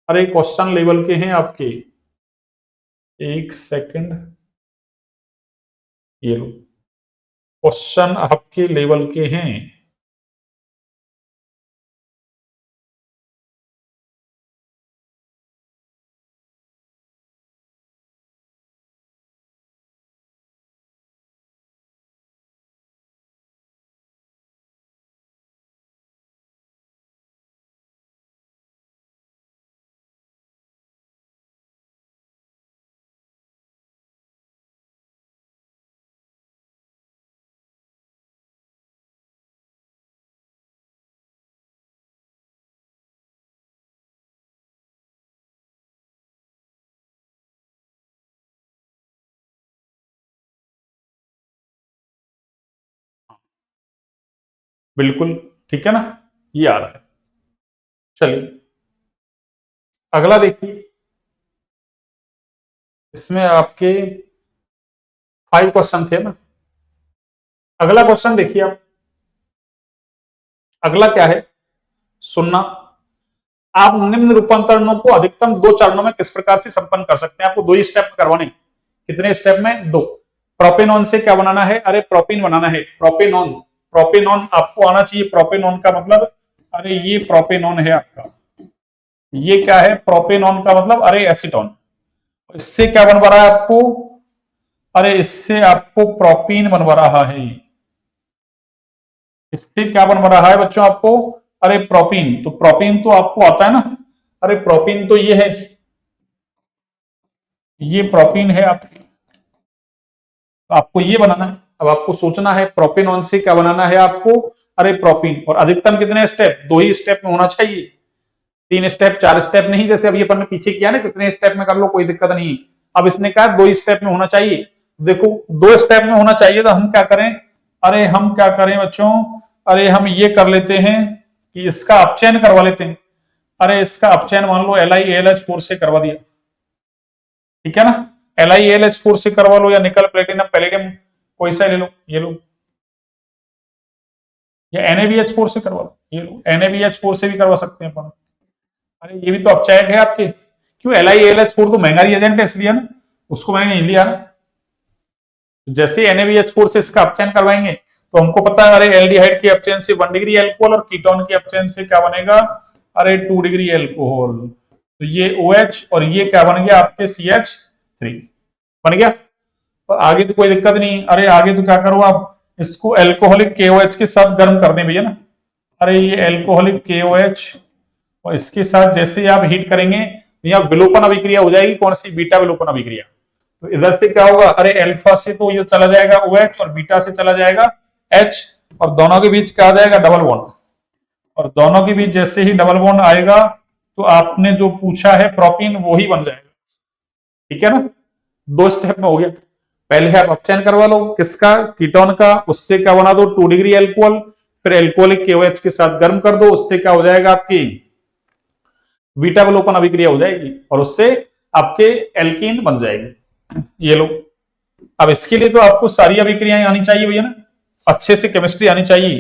अरे क्वेश्चन लेवल के हैं आपके, एक सेकंड, ये लो, क्वेश्चन आपके लेवल के हैं। बिल्कुल ठीक है ना, ये आ रहा है। चलिए अगला देखिए, इसमें आपके 5 क्वेश्चन थे ना। अगला क्वेश्चन देखिए आप, अगला क्या है, सुनना। आप निम्न रूपांतरणों को अधिकतम 2 चरणों में किस प्रकार से संपन्न कर सकते हैं? आपको 2 ही स्टेप करवाने। कितने स्टेप में? 2। प्रोपेनॉन से क्या बनाना है? अरे प्रोपीन बनाना है, प्रोपेनॉन। प्रोपेनॉन आपको आना चाहिए। प्रोपेनॉन का मतलब, अरे ये प्रोपेनॉन है आपका, ये क्या है? प्रोपेनॉन का मतलब अरे एसीटोन। इससे क्या बनवा रहा है आपको? अरे इससे आपको प्रोपीन बनवा रहा है। इससे क्या बनवा रहा है बच्चों आपको? अरे प्रोपीन। तो प्रोपीन तो आपको आता है ना, अरे प्रोपीन तो ये है, ये प्रोपीन है आपकी। तो आपको ये बनाना है। अब आपको सोचना है प्रोपेनॉन से क्या बनाना है आपको? अरे प्रोपीन। और अधिकतम कितने स्टेप? 2 ही स्टेप में होना चाहिए, 3 स्टेप 4 स्टेप नहीं, जैसे अभी अपन ने पीछे किया ना, कितने स्टेप में कर लो कोई दिक्कत नहीं। अब इसने कहा 2 ही स्टेप में होना चाहिए। देखो 2 स्टेप में होना चाहिए तो हम क्या करें? अरे हम क्या करें बच्चों? अरे हम ये कर लेते हैं कि इसका अपचयन करवा लेते हैं। अरे इसका अपचयन मान लो LiAlH4 से करवा दिया, ठीक है ना। LiAlH4 से करवा लो, या निकल प्लेटिनम पैलेडियम कोई सा ले लो, ये लो, या NaBH4 से करवा लो, ये लो, NaBH4 से भी करवा सकते हैं अपन। अरे ये भी तो अपचायक है आपके। क्यों? LiAlH4 तो महंगा रिएजेंट है इसलिए ना, उसको मैंने नहीं लिया ना। जैसे NaBH4 से इसका अपचयन करवाएंगे तो हमको पता है, अरे एल्डिहाइड के अपचयन से 1 डिग्री एल्कोहल, और कीटोन के अपचयन से क्या बनेगा? अरे 2 डिग्री एल्कोहल। तो ये OH और ये क्या बन गया आपके CH3 बन गया। तो आगे तो कोई दिक्कत नहीं। अरे आगे तो क्या करो आप, इसको एल्कोहलिक KOH के साथ गर्म कर दें भैया ना। अरे ये एल्कोहलिक KOH और इसके साथ जैसे आप हीट करेंगे तो यहाँ विलोपन अभिक्रिया हो जाएगी। कौन सी? बीटा विलोपन अभिक्रिया। तो इधर से क्या होगा? अरे अल्फा से तो ये चला जाएगा OH, और बीटा से चला जाएगा H, और दोनों के बीच क्या आ जाएगा? Double bond. और दोनों के बीच जैसे ही डबल बॉन्ड आएगा तो आपने जो पूछा है प्रोपीन वो ही बन जाएगा, ठीक है ना। 2 स्टेप में हो गया। पहले आप अपचयन करवा लो किसका? कीटोन का। उससे क्या बना दो? 2 डिग्री एल्कोहल। फिर एल्कोहलिक KOH के साथ गर्म कर दो, उससे क्या हो जाएगा आपकी बीटा विलोपन अभिक्रिया हो जाएगी, और उससे आपके एल्कीन बन जाएगी। ये लो। अब इसके लिए तो आपको सारी अभिक्रियाएं आनी चाहिए भैया ना, अच्छे से केमिस्ट्री आनी चाहिए।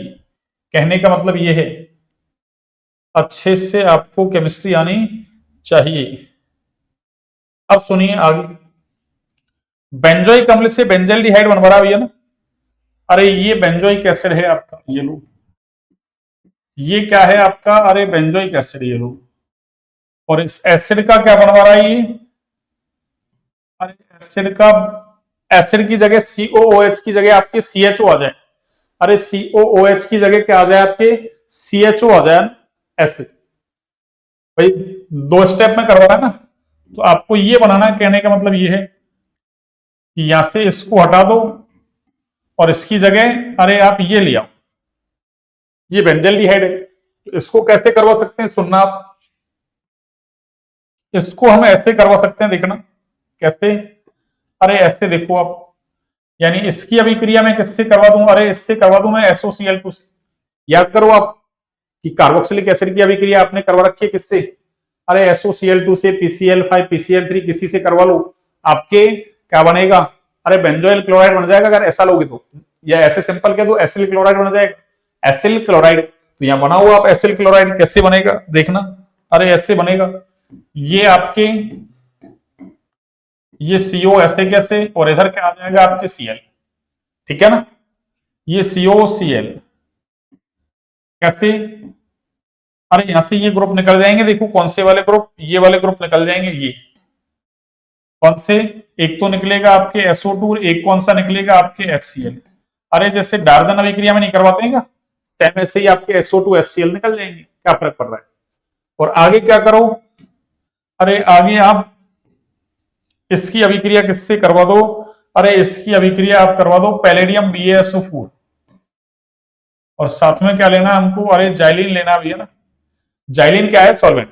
कहने का मतलब ये है, अच्छे से आपको केमिस्ट्री आनी चाहिए। अब सुनिए आगे, बेंजोइक अम्ल से बेंजल्डिहाइड बनवा रहा भैया ना। अरे ये बेंजोइक एसिड है आपका, ये लो। ये क्या है आपका? अरे बेंजोइक एसिड, ये लो। और इस एसिड का क्या बनवा रहा है ये? अरे एसिड का, एसिड की जगह COOH की जगह आपके CHO आ जाए। अरे COOH की जगह क्या आ जाए आपके? CHO आ जाए एसिड। भाई 2 स्टेप में करवा रहा है ना, तो आपको ये बनाना है। कहने का मतलब ये है कि यहां से इसको हटा दो और इसकी जगह अरे आप ये ले आओ, ये बेंजल्डिहाइड है। तो इसको कैसे करवा सकते हैं? सुनना आप, इसको हम ऐसे करवा सकते हैं, देखना कैसे। अरे ऐसे देखो आप, यानी इसकी अभिक्रिया में किससे करवा दूं? अरे इससे करवा दूं मैं SOCl2 से। याद करो आप कि कार्बोक्सिलिक एसिड की अभिक्रिया आपने करवा रखी है किससे? अरे SOCl2 से, PCl5 PCl3 किसी से करवा लो, आपके क्या बनेगा? अरे बेंजोइल क्लोराइड बन जाएगा अगर ऐसा लोगे तो, या ऐसे सिंपल कह दो एसिल क्लोराइड बन जाएगा। Acyl chloride. तो यहां बनाओ आप एसिल क्लोराइड, कैसे बनेगा देखना। अरे ऐसे बनेगा, ये आपके ये CO ऐसे कैसे, और इधर क्या आ जाएगा आपके Cl, ठीक है ना। ये COCl कैसे? अरे यहां से ये ग्रुप निकल जाएंगे, देखो कौन से वाले ग्रुप, ये वाले ग्रुप निकल जाएंगे। ये कौन से? एक तो निकलेगा आपके SO2, एक कौन सा निकलेगा आपके HCl। अरे जैसे डार्जन अभिक्रिया में नहीं करवाते हैं क्या, ऐसे ही आपके SO2 HCl निकल जाएंगे, क्या फर्क पड़ रहा है। और आगे क्या करो? अरे आगे आप इसकी अभिक्रिया किससे करवा दो? अरे इसकी अभिक्रिया आप करवा दो पैलेडियम BaSO4, और साथ में क्या लेना हमको? अरे जाइलिन लेना भी है ना। जाइलिन क्या है? सॉल्वेंट।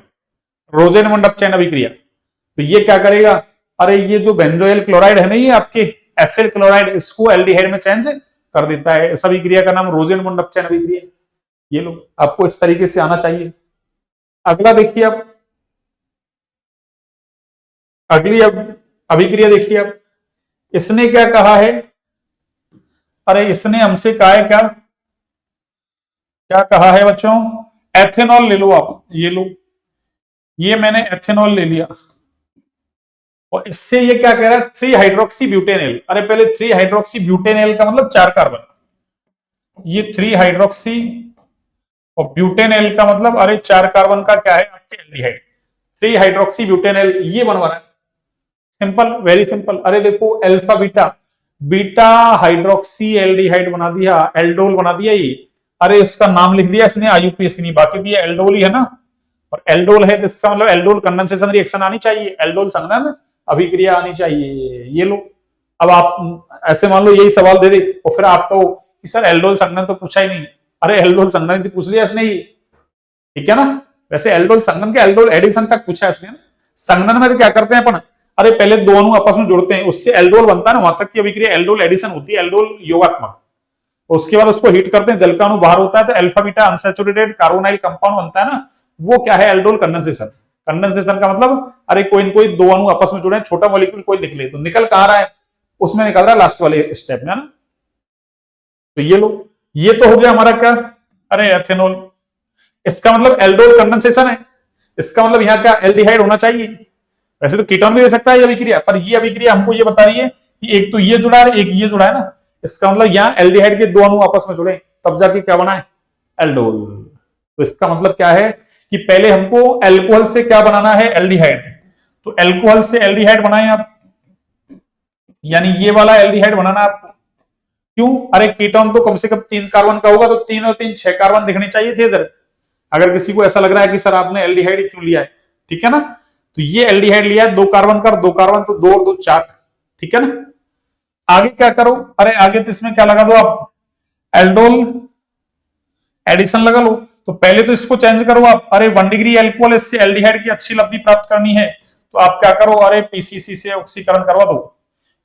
रोजेन मंडप चयन अभिक्रिया। तो ये क्या करेगा? अरे ये जो बेंजोइल क्लोराइड है ना, ये आपके एसिल क्लोराइड, इसको एल्डिहाइड में चेंज कर देता है। इस अभिक्रिया का नाम रोजेन मंडप चयन अभिक्रिया। ये लो, आपको इस तरीके से आना चाहिए। अगला देखिए आप, अगली अब अभिक्रिया देखिए आप, इसने क्या कहा है, अरे इसने हमसे कहा है क्या, क्या कहा है बच्चों, एथेनॉल ले लो आप, ये लो, ये मैंने एथेनॉल ले लिया, और इससे ये क्या कह रहा है, 3 हाइड्रोक्सी ब्यूटेनॉल। अरे पहले 3 हाइड्रोक्सी ब्यूटेनॉल का मतलब 4 कार्बन, ये 3 हाइड्रोक्सी और ब्यूटेनॉल का मतलब अरे 4 कार्बन का क्या है आपके एल्डिहाइड, 3 हाइड्रोक्सी ब्यूटेनॉल ये बनवा रहा है। Simple, very simple. अरे देखो alpha beta, beta hydroxy aldehyde बना दिया, एल्डोल बना दिया ये। अरे इसका नाम लिख दिया इसने आईयूपीएसी नहीं, बाकी दिया एल्डोल ही है ना, और एल्डोल है तो इसका मतलब एल्डोल कंडेंसेशन रिएक्शन आनी चाहिए, एल्डोल संघनन अभिक्रिया आनी चाहिए। ये लो, अब आप ऐसे मान लो यही सवाल दे दे और फिर आप कहो कि सर एल्डोल संघनन तो पूछा ही नहीं। अरे एल्डोल संघनन तो पूछ लिया इसने ही, ठीक है ना। वैसे एल्डोल संघनन के एल्डोल एडिशन तक पूछा है इसने। संघनन में तो क्या करते हैं अपन, अरे पहले दो अणु आपस में जुड़ते हैं, उससे एल्डोल बनता है ना, वहां तक की अभिक्रिया एल्डोल एडिशन होती है, एल्डोल योगात्मक। उसके बाद उसको हीट करते हैं, जल का अणु बाहर होता है तो alpha beta unsaturated carbonyl compound बनता है ना, वो क्या है एल्डोल कंडेंसेशन। कंडेंसेशन का मतलब अरे कोई न कोई दो अणु आपस में जुड़े हैं, छोटा मॉलिक्यूल कोई निकले, तो निकल कहां रहा है, उसमें निकल रहा है लास्ट वाले स्टेप में, है ना। तो ये लो, ये तो हो गया हमारा क्या, अरे एथेनॉल, इसका मतलब एल्डोल कंडेंसेशन है, इसका मतलब यहां क्या एल्डिहाइड होना चाहिए। वैसे तो कीटोन भी दे सकता है ये अभिक्रिया, पर ये अभिक्रिया हमको ये बता रही है कि एक तो ये जुड़ा है, एक ये जुड़ा है ना, इसका मतलब यहाँ एल्डिहाइड के दो अणु आपस में जुड़े तब जाके क्या बना है, एल्डोल। तो इसका मतलब क्या है कि पहले हमको एल्कोहल से क्या बनाना है, एल्डिहाइड। तो एल्कोहल से एल्डिहाइड बनाए आप, यानी ये वाला एल्डिहाइड बनाना आपको। क्यों, अरे कीटोन तो कम से कम 3 कार्बन का होगा, तो 3 और 3 6 कार्बन दिखने चाहिए थे इधर। अगर किसी को ऐसा लग रहा है कि सर आपने एल्डिहाइड क्यों लिया है, ठीक है ना, तो ये एल्डिहाइड लिया है 2 कार्बन का, 2 कार्बन तो 2 और 2 4, ठीक है ना। आगे क्या करो, अरे आगे तो इसमें क्या लगा दो आप, एल्डोल एडिशन लगा लो। तो पहले तो इसको चेंज करो आप, अरे 1 डिग्री एल्कोहल, इससे एल्डिहाइड की अच्छी लब्धि प्राप्त करनी है, तो आप क्या करो, अरे पीसीसी से ऑक्सीकरण करवा दो।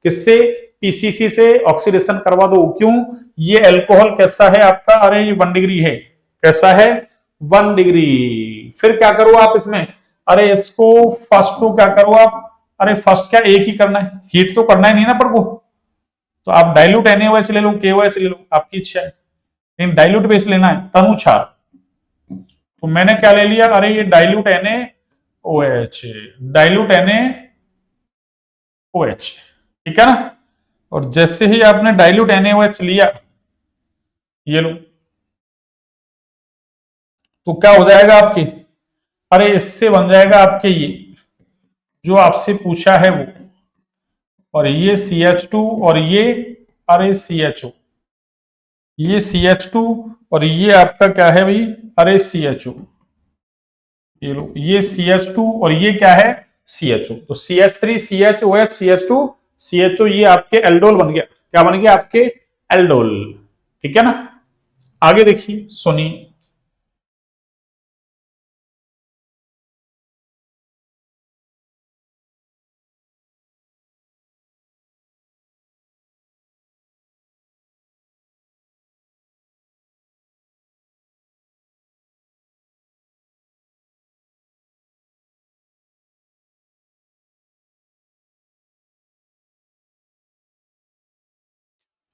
किससे, पीसीसी से ऑक्सीडेशन करवा दो। क्यों, ये एल्कोहल कैसा है आपका, अरे ये 1 डिग्री है, कैसा है 1 डिग्री। फिर क्या करो आप इसमें, अरे इसको फर्स्ट को क्या करो आप, अरे फर्स्ट क्या एक ही करना है, हीट तो करना ही नहीं ना पर को, तो आप डाइल्यूट NaOH ले लो, KOH ले लो, आपकी इच्छा है, लेकिन डाइल्यूट बेस लेना है, तनु क्षार। तो मैंने क्या ले लिया, अरे ये डाइल्यूट NaOH, डाइल्यूट NaOH, ठीक है ना। और जैसे ही आपने डाइल्यूट NaOH लिया, ये लो, तो क्या हो जाएगा आपके, अरे इससे बन जाएगा आपके ये जो आपसे पूछा है वो, और ये CH2 और ये, अरे CHO, ये CH2 और ये आपका क्या है भाई, अरे CHO, ये लो, ये CH2 और ये क्या है CHO, तो CH3 CHOH CH2 CHO, ये आपके एल्डोल बन गया, क्या बन गया आपके एल्डोल, ठीक है ना। आगे देखिए सुनिए,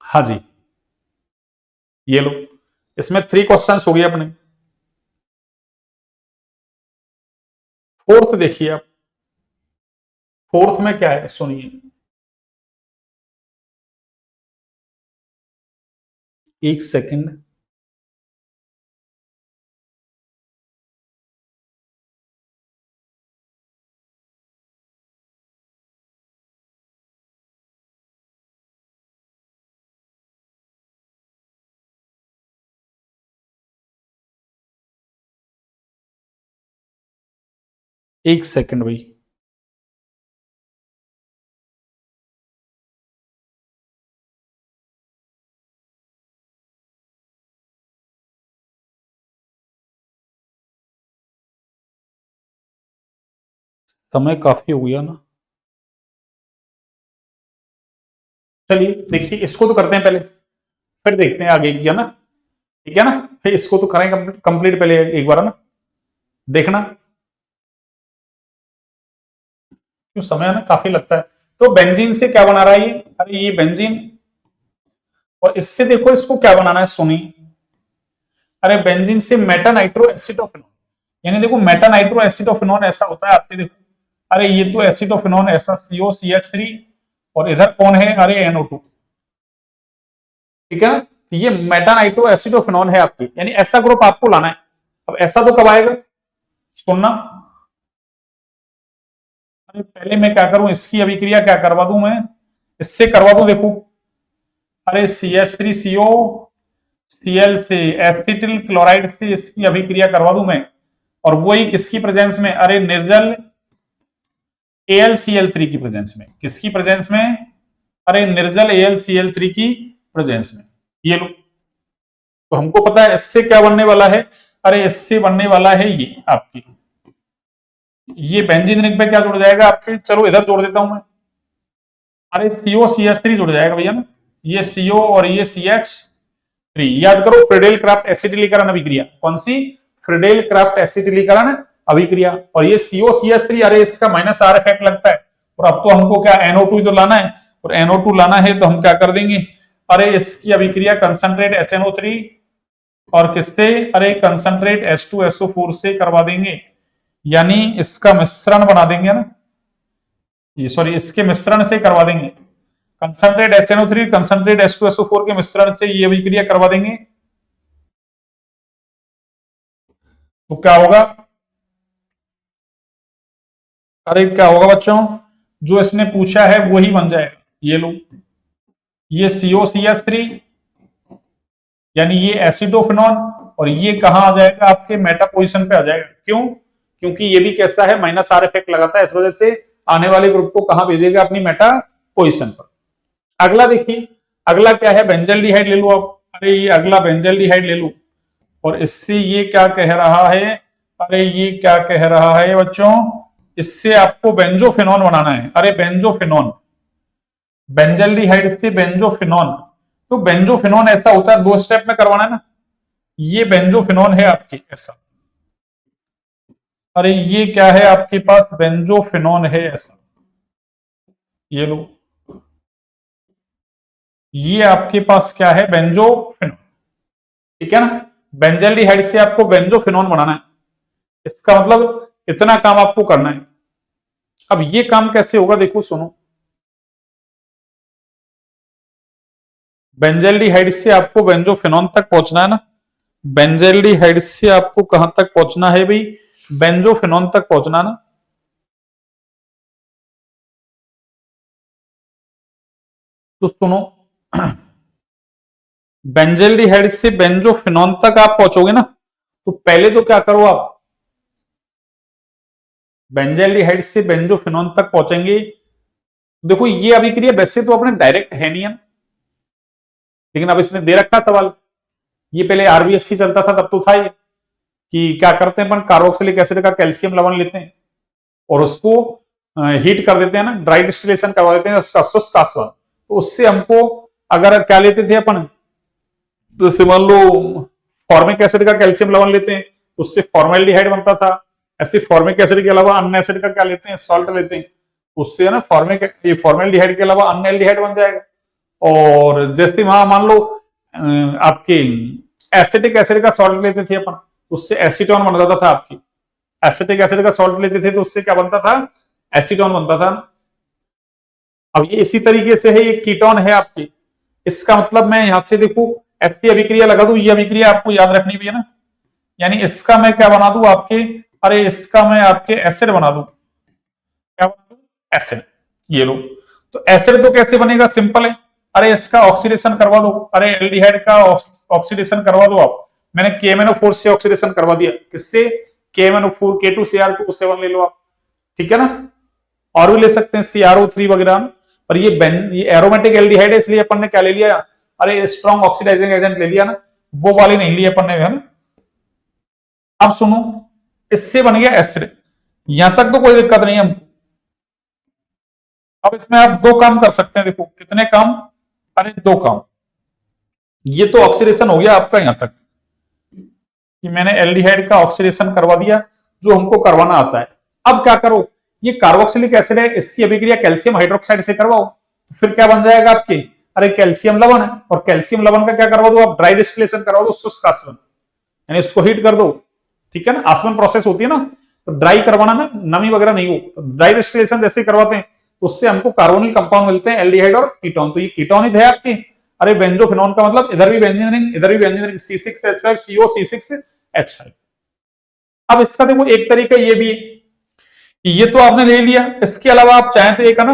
हाँ जी, ये लो, इसमें 3 क्वेश्चंस हो गए अपने। फोर्थ देखिए आप, फोर्थ में क्या है सुनिए, एक सेकंड, एक सेकंड भाई, समय काफी हो गया ना। चलिए देखिए इसको तो करते हैं पहले, फिर देखते हैं आगे की, है ना। ठीक है ना। फिर इसको तो करेंगे कंप्लीट पहले एक बार, है ना, देखना क्यों समय है ना काफी लगता है। तो बेंजीन से क्या बना रहा है ये, अरे ये बेंजीन, और इससे देखो इसको क्या बनाना है सुनी, अरे बेंजीन से मेटा नाइट्रो एसिटोफिनॉन, यानी देखो मेटा नाइट्रो एसिटोफिनॉन ऐसा होता है आपके, देखो अरे ये तो एसिटोफिनॉन ऐसा COCH3, और इधर कौन है, अरे NO2, ठीक है ना। तो ये मेटा नाइट्रो एसिटोफिनॉन है आपकी, यानी ऐसा ग्रुप आपको लाना है। अब ऐसा तो कब आएगा, सुनना, अरे पहले मैं क्या करूं, इसकी अभिक्रिया क्या करवा दूं मैं, इससे करवा दूं, देखो अरे CH3CO Cl से एसिटिल क्लोराइड से इसकी अभिक्रिया करवा दूं मैं, और वही किसकी प्रेजेंस में, अरे निर्जल AlCl3 की प्रेजेंस में, किसकी प्रेजेंस में, अरे निर्जल AlCl3 की प्रेजेंस में, ये लो। तो हमको पता है इससे क्या बनने वाला है, अरे इससे बनने वाला है ये आपकी, ये बेंजीन रिंग पे क्या जुड़ जाएगा आपके, चलो इधर जोड़ देता हूं मैं, अरे COCH3 जुड़ जाएगा भैया ना, ये CO और ये CH3, याद करो फ्रीडेल क्राफ्ट एसिटिलीकरण अभिक्रिया, कौन सी, फ्रीडेल क्राफ्ट एसिटिलीकरण अभिक्रिया, और ये COCH3, अरे इसका -R इफेक्ट लगता है, और अब तो हमको क्या NO2 तो लाना है, और NO2 लाना है तो हम क्या कर देंगे, अरे इसकी अभिक्रिया कंसंट्रेट HNO3 और किससे, अरे कंसंट्रेट H2SO4 से करवा देंगे, यानी इसका मिश्रण बना देंगे ना, ये सॉरी इसके मिश्रण से करवा देंगे, कंसंट्रेट HNO3 कंसंट्रेट H2SO4 के मिश्रण से ये अभिक्रिया करवा देंगे, तो क्या होगा, अरे क्या होगा बच्चों, जो इसने पूछा है वही बन जाएगा, ये लो, ये COCH3 यानी ये एसिडोफिनॉन, और ये कहां आ जाएगा आपके मेटा पोजीशन पे आ जाएगा, क्यों, क्योंकि ये भी कैसा है -R इफेक्ट लगाता है, इस वजह से आने वाले ग्रुप को कहां भेजेगा, अपनी मेटा पोजीशन पर। अगला देखिए, अगला क्या है, बेंजल्डिहाइड ले लो आप, अरे ये अगला बेंजल्डिहाइड ले लो, और इससे ये क्या कह रहा है, अरे ये क्या कह रहा है बच्चों, इससे आपको बेंजोफिनॉन बनाना है, अरे बेंजोफिनॉन, बेंजल्डिहाइड से बेंजोफिनॉन, तो बेंजोफिनॉन ऐसा होता है 2 स्टेप में करवाना है ना, ये बेंजोफिनॉन है आपके ऐसा, अरे ये क्या है आपके पास, बेंजोफिनॉन है ऐसा, ये लो, ये आपके पास क्या है, बेंजोफिनॉन, ठीक है ना। बेंजल्डिहाइड से आपको बेंजोफिनॉन बनाना है, इसका मतलब इतना काम आपको करना है। अब ये काम कैसे होगा, देखो सुनो, बेंजल्डिहाइड से आपको बेंजोफिनॉन तक पहुंचना है ना, बेंजल्डिहाइड से आपको कहां तक पहुंचना है भाई, बेंजोफिनॉन तक पहुंचना ना, तो सुनो, बेंजल्डिहाइड से बेंजोफिनॉन तक आप पहुंचोगे ना, तो पहले तो क्या करो आप, बेंजल्डिहाइड से बेंजोफिनॉन तक पहुंचेंगे, देखो ये अभिक्रिया वैसे तो अपने डायरेक्ट है नहीं है, लेकिन अब इसने दे रखा सवाल, ये पहले RBSC चलता था तब तो था ये, कि क्या करते हैं अपन, कार्बोक्सिलिक एसिड का कैल्शियम लवण लेते हैं और उसको हीट कर देते हैं ना, ड्राई डिस्टिलेशन करवा देते हैं उसका शुष्क आस्वाद, तो उससे हमको अगर क्या लेते थे अपन, तो जैसे मान लो फॉर्मिक एसिड का कैल्शियम लवण लेते हैं, उससे फॉर्मेल्डिहाइड बनता था, ऐसे फॉर्मिक एसिड के अलावा अन्य एसिड का क्या लेते हैं, सॉल्ट लेते हैं, उससे है ना फॉर्मिक, ये फॉर्मेल्डिहाइड के अलावा अन्य एल्डिहाइड बन जाएगा, और जैसे वहां मान लो आपके एसिटिक एसिड का सॉल्ट लेते थे अपन, उससे एसीटोन बन जाता था आपकी, एसिटिक एसिड का सॉल्ट लेते थे तो उससे क्या बनता था, एसीटोन बनता था। अब ये इसी तरीके से है, ये कीटोन है आपकी, इसका मतलब मैं यहां से देखू ऐसी अभिक्रिया लगा दूं, ये अभिक्रिया आपको याद रखनी भी है ना, यानी इसका मैं क्या बना दूं आपके, अरे इसका मैं आपके एसिड बना दूं, क्या बना दूं, एसिड, ये लो। तो एसिड तो कैसे बनेगा, सिंपल है, अरे इसका ऑक्सीडेशन करवा दो, अरे एल्डिहाइड का ऑक्सीडेशन करवा दो आप, मैंने KMnO4 से ऑक्सीडेशन करवा दिया, किससे, KMnO4 K2Cr2O7 ले लो आप, ठीक है ना, और भी ले सकते हैं CrO3 वगैरह, पर ये एरोमेटिक एल्डिहाइड है इसलिए अपन ने क्या ले लिया, अरे स्ट्रॉन्ग ऑक्सीडाइजिंग एजेंट ले लिया ना, वो वाली नहीं ली अपन ने, है ना। अब सुनो, इससे बन गया एसिड, यहां तक तो कोई दिक्कत नहीं है हमको। अब इसमें आप 2 काम कर सकते हैं, देखो कितने काम, अरे 2 काम, ये तो ऑक्सीडेशन हो गया आपका यहां तक, कि मैंने एल्डिहाइड का ऑक्सीडेशन करवा दिया जो हमको करवाना आता है। अब क्या करो, ये कार्बोक्सिलिक एसिड है, इसकी अभिक्रिया कैल्शियम हाइड्रोक्साइड से करवाओ, तो फिर क्या बन जाएगा आपके, अरे कैल्शियम लवण है, और कैल्शियम लवण का क्या करवा दो आप, ड्राई डिस्टिलेशन करवा दो, शुष्क आसवन, यानी इसको हीट कर दो, ठीक है ना, आसवन प्रोसेस होती है ना, तो ड्राई करवाना ना, नमी वगैरह नहीं हो, तो ड्राई डिस्टिलेशन जैसे करवाते हैं तो उससे हमको कार्बोनिल कंपाउंड मिलते हैं, एल्डिहाइड और कीटोन, तो ये कीटोनिक है आपकी। अरे बेंजोफिनोन का मतलब इधर भी बेंजीन इधर भी बेंजीन, C6H5CO C6H5। अब इसका देखो एक तरीका ये भी है कि ये तो आपने ले लिया, इसके अलावा आप चाहें तो एक है ना,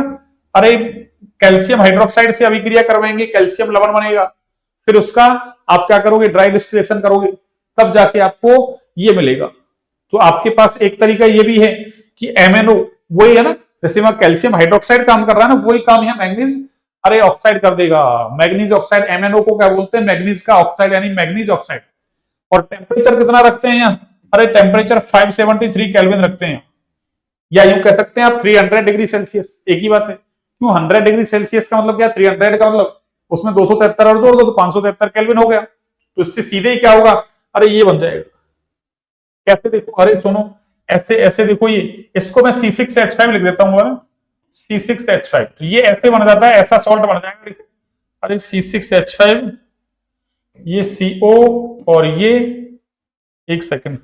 अरे कैल्शियम हाइड्रोक्साइड से अभिक्रिया करवाएंगे, कैल्शियम लवण बनेगा, फिर उसका आप क्या करोगे, ड्राई डिस्टिलेशन करोगे, तब जाके आपको ये मिलेगा। तो आपके पास एक तरीका ये भी है कि MnO वही है ना, जैसे वहां कैल्शियम हाइड्रोक्साइड काम कर रहा है ना, वही काम यहाँ मैग्नीज अरे ऑक्साइड कर देगा, मैग्नीज ऑक्साइड, MnO को क्या बोलते हैं, मैग्नीज का ऑक्साइड यानी मैग्नीज ऑक्साइड। और टेम्परेचर कितना रखते हैं यहाँ, अरे टेम्परेचर 573 केल्विन रखते हैं, या यूं कह सकते हैं आप 300 डिग्री सेल्सियस, एक ही बात है। क्यों 100 डिग्री सेल्सियस का मतलब क्या, 300 का मतलब उसमें 273 और जोड़ दो तो 573 केल्विन हो गया, तो इससे सीधे ही क्या होगा, अरे ये बन जाएगा। कैसे देखो, अरे सुनो, ऐसे ऐसे देखो, ये इसको मैं C6H5 लिख देता हूं, C6H5, तो ये ऐसे बन जाता है, ऐसा सॉल्ट बन जाएगा, देखो, अरे C6H5, ये CO, और ये एक सेकंड,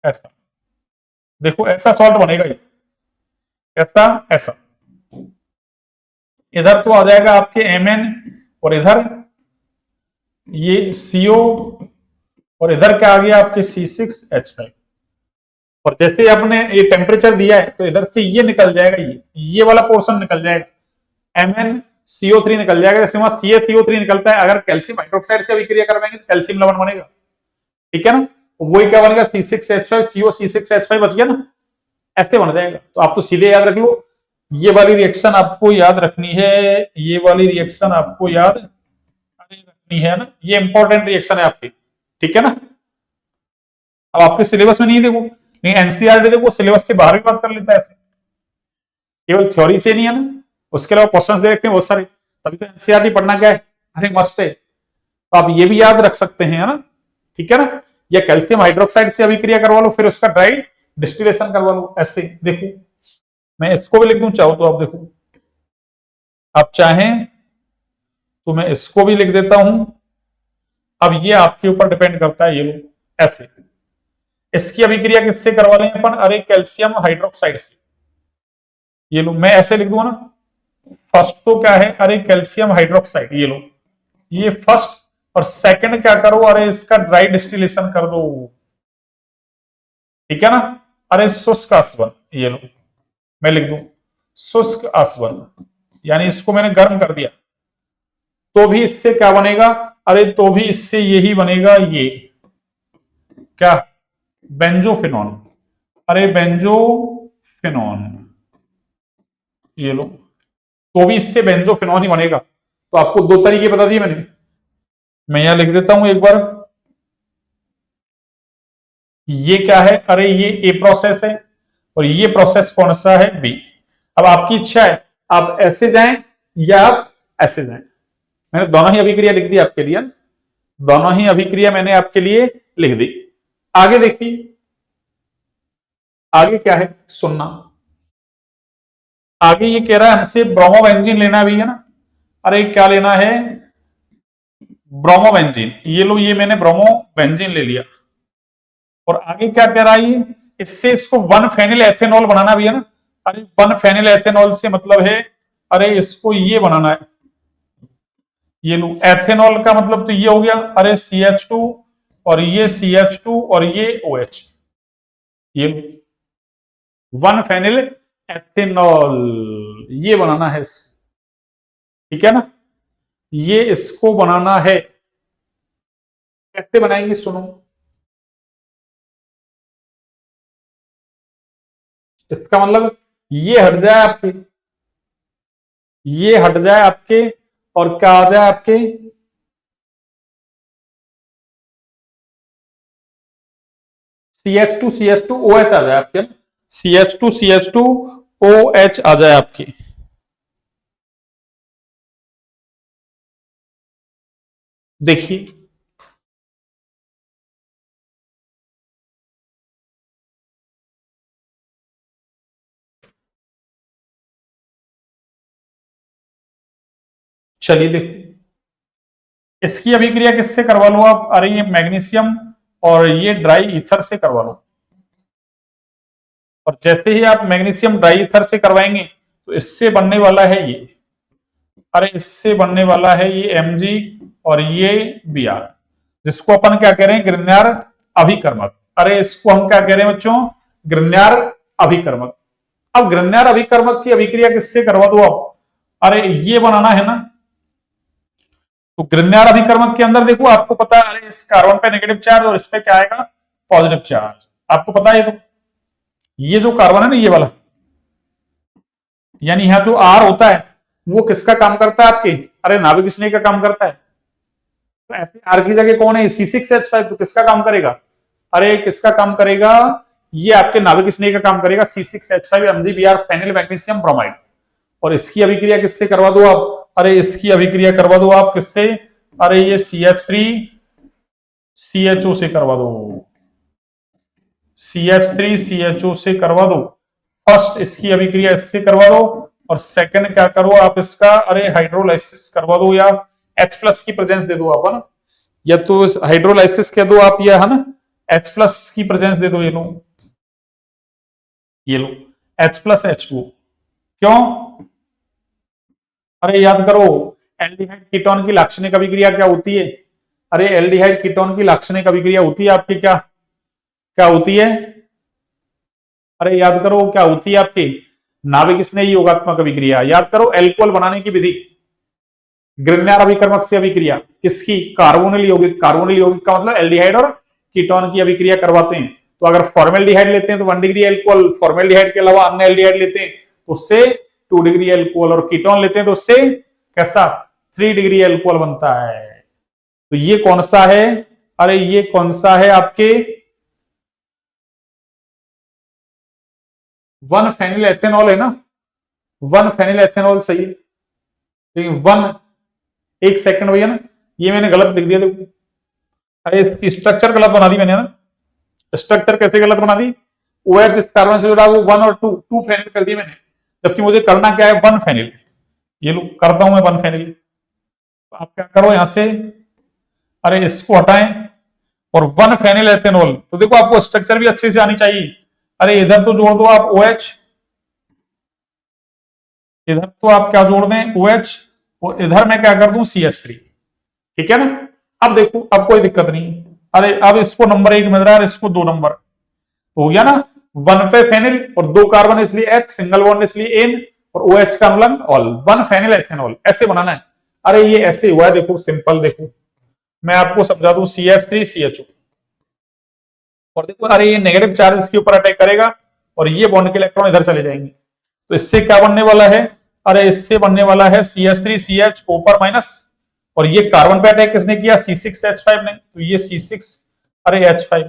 ऐसा देखो, ऐसा सॉल्ट बनेगा ये, ऐसा ऐसा, इधर तो आ जाएगा आपके Mn, और इधर ये CO, और इधर क्या आ गया आपके C6H5। और जैसे आपने ये टेम्परेचर दिया है तो इधर से ये निकल जाएगा, ये वाला पोर्शन निकल जाएगा, MnCO3 निकल जाएगा, जैसे वहां CaCO3 निकलता है, अगर कैल्शियम हाइड्रोक्साइड से अभिक्रिया करवाएंगे तो कैल्शियम लवण बनेगा, ठीक है ना, वही क्या बनेगा, C6H5CO C6H5 बच गया ना, ऐसे बन जाएगा। तो आप तो सीधे याद रख लो, ये वाली रिएक्शन आपको याद रखनी है, ये वाली रिएक्शन आपको याद रखनी है ना, ये इंपॉर्टेंट रिएक्शन है आपकी, ठीक है ना। अब आपके सिलेबस में नहीं देखो, नहीं एनसीईआरटी देखो सिलेबस से बाहर भी बात कर लेता है, ऐसे केवल थ्योरी से नहीं है ना, उसके अलावा क्वेश्चंस दे रखे हैं बहुत सारे, तभी तो एनसीईआरटी पढ़ना क्या है, अरे मस्ट है। तो आप ये भी याद रख सकते हैं, है ना, ठीक है ना, या कैल्शियम हाइड्रोक्साइड से अभिक्रिया करवा लो, फिर उसका ड्राई डिस्टिलेशन करवा लो, ऐसे देखो, मैं इसको भी लिख दूं चाहो तो, आप देखो, आप चाहें तो मैं इसको भी लिख देता हूं, अब ये आपके ऊपर डिपेंड करता है, ये लो ऐसे, इसकी अभिक्रिया किससे करवा लें अपन, अरे कैल्शियम हाइड्रोक्साइड से, ये लो मैं ऐसे लिख दूंगा ना, फर्स्ट तो क्या है, अरे कैल्शियम हाइड्रोक्साइड, ये लो, ये फर्स्ट, और सेकंड क्या करो, अरे इसका ड्राई डिस्टिलेशन कर दो, ठीक है ना, अरे शुष्क आसवन, ये लो मैं लिख दूं शुष्क आसवन, यानी इसको मैंने गर्म कर दिया, तो भी इससे क्या बनेगा, अरे तो भी इससे यही बनेगा, ये क्या, बेंजोफिनॉन, अरे बेंजोफिनॉन, ये लो, तो भी इससे बेंजोफिनॉन ही बनेगा। तो आपको दो तरीके बता दिए मैंने, मैं यहां लिख देता हूं एक बार, ये क्या है, अरे ये ए प्रोसेस है, और ये प्रोसेस कौन सा है, बी। अब आपकी इच्छा है आप ऐसे जाएं या आप ऐसे जाएं, मैंने दोनों ही अभिक्रिया लिख दी आपके लिए, दोनों ही अभिक्रिया मैंने आपके लिए लिख दी। आगे देखिए, आगे क्या है सुनना, आगे ये कह रहा है हमसे ब्रोमोबेंजीन लेना भी है ना, अरे क्या लेना है, ब्रोमोबेंजीन, ये लो, ये मैंने ब्रोमोबेंजीन ले लिया, और आगे क्या कह रहा है, इससे इसको 1 फेनिल एथेनॉल बनाना भी है ना, अरे 1 फेनिल एथेनॉल से मतलब है, अरे इसको ये बनाना है, ये लो एथेनॉल का मतलब तो ये हो गया, अरे CH2, और ये CH2, और ये OH, ये लो 1 फेनिल एथेनॉल, ये बनाना है, ठीक है ना, ये इसको बनाना है, कैसे बनाएंगे सुनो, इसका मतलब ये हट जाए आपके, ये हट जाए आपके, और क्या आ जाए आपके, CH2OH आ जाए आपके, CH2OH आ जाए आपकी, देखिए चलिए देखो, इसकी अभिक्रिया किससे करवा लो आप, अरे ये मैग्नीशियम और ये ड्राई ईथर से करवा लो। और जैसे ही आप मैग्नीशियम ड्राई ईथर से करवाएंगे तो इससे बनने वाला है ये, अरे इससे बनने वाला है ये Mg और ये Br, जिसको अपन क्या कह रहे हैं, ग्रिग्नार अभिकर्मक। अरे इसको हम क्या कह रहे हैं बच्चों, ग्रिग्नार अभिकर्मक। अब ग्रिग्नार अभिकर्मक की अभिक्रिया किससे करवा दो आप, अरे ये बनाना है ना। तो ग्रिग्नार अभिकर्मक के अंदर देखो, आपको पता है अरे इस कार्बन पे नेगेटिव चार्ज और इस पे क्या आएगा, पॉजिटिव चार्ज, आपको पता है। तो ये जो कार्बन है ना ये वाला, यानी यहां जो आर होता है वो किसका काम करता है आपके, अरे नाभिक स्नेह का काम करता है। तो ऐसे आर की जगह कौन है, C6H5, तो किसका काम करेगा, अरे किसका काम करेगा, ये आपके नाभिक स्नेह का काम करेगा, C6H5 MgBr phenyl magnesium bromide. और इसकी अभिक्रिया किससे करवा दो आप, अरे इसकी अभिक्रिया करवा दो आप किससे, अरे ये CH3CHO से करवा दो, CH3CHO से करवा दो। फर्स्ट इसकी अभिक्रिया इससे करवा दो, और सेकंड क्या करो आप इसका, अरे हाइड्रोलाइसिस करवा दो, या H प्लस की प्रेजेंस दे दो आप, है ना, या तो हाइड्रोलाइसिस कह दो आप, या है ना H प्लस की प्रेजेंस दे दो, ये लो H प्लस H2। क्यों, अरे याद करो एल्डिहाइड कीटोन की लाक्षणिक अभिक्रिया क्या होती है, अरे एल्डिहाइड कीटोन की लाक्षणिक अभिक्रिया होती है आपकी क्या, क्या होती है, अरे याद करो क्या होती है आपकी, नाभिक स्नेही योगात्मक अभिक्रिया। याद करो एल्कोहल बनाने की विधि, ग्रिग्नार अभिकर्मक से अभिक्रिया किसकी, कार्बोनिल यौगिक। कार्बोनिल यौगिक का मतलब एल्डिहाइड और कीटोन की अभिक्रिया करवाते हैं। तो अगर फॉर्मेल्डिहाइड लेते हैं तो 1 डिग्री एल्कोहल, फॉर्मेल्डिहाइड के अलावा अन्य एल्डिहाइड लेते हैं तो उससे 2 डिग्री एल्कोहल, और कीटोन लेते हैं तो उससे कैसा 3 डिग्री एल्कोहल बनता है। तो ये कौन सा है, अरे ये कौन सा है आपके 1 फेनिल एथेनॉल है ना, 1 फेनिल एथेनॉल सही है। लेकिन 1, एक सेकंड भैया ना, ये मैंने गलत लिख दिया देखो, अरे इसकी स्ट्रक्चर गलत बना दी मैंने ना। स्ट्रक्चर कैसे गलत बना दी, OH जिस कार्बन से जुड़ा वो 1 और 2, 2 फेनिल कर दिया मैंने, जबकि मुझे करना क्या है 1 फेनिल। ये लो करता हूं मैं 1 फेनिल। तो आप क्या करो यहां से, अरे इसको हटाएं, और 1 फेनिल एथेनॉल, तो देखो आपको स्ट्रक्चर भी अच्छे से आनी चाहिए। अरे इधर तो जोड़ दो आप OH, इधर तो आप क्या जोड़ दें OH, और इधर मैं क्या कर दूं CH3, ठीक है ना। अब देखो अब कोई दिक्कत नहीं, अरे अब इसको नंबर 1 मिल रहा है, इसको 2 नंबर, तो हो गया ना, 1 पे फेनिल और 2 कार्बन इसलिए H, सिंगल बॉन्ड इसलिए N, और OH का अनुलंग ऑल, 1 फेनिल एथेनॉल, ऐसे बनाना है। अरे ये ऐसे हुआ है देखो, सिंपल देखो, मैं आपको समझा दूं, CH3CHO, और देखो अरे ये नेगेटिव चार्ज इसके ऊपर अटैक करेगा और ये बॉन्ड के इलेक्ट्रॉन इधर चले जाएंगे, तो इससे क्या बनने वाला है, अरे इससे बनने वाला है CH3CH ऊपर माइनस, और ये कार्बन पे अटैक किसने किया, C6H5 ने, तो ये C6, अरे H5,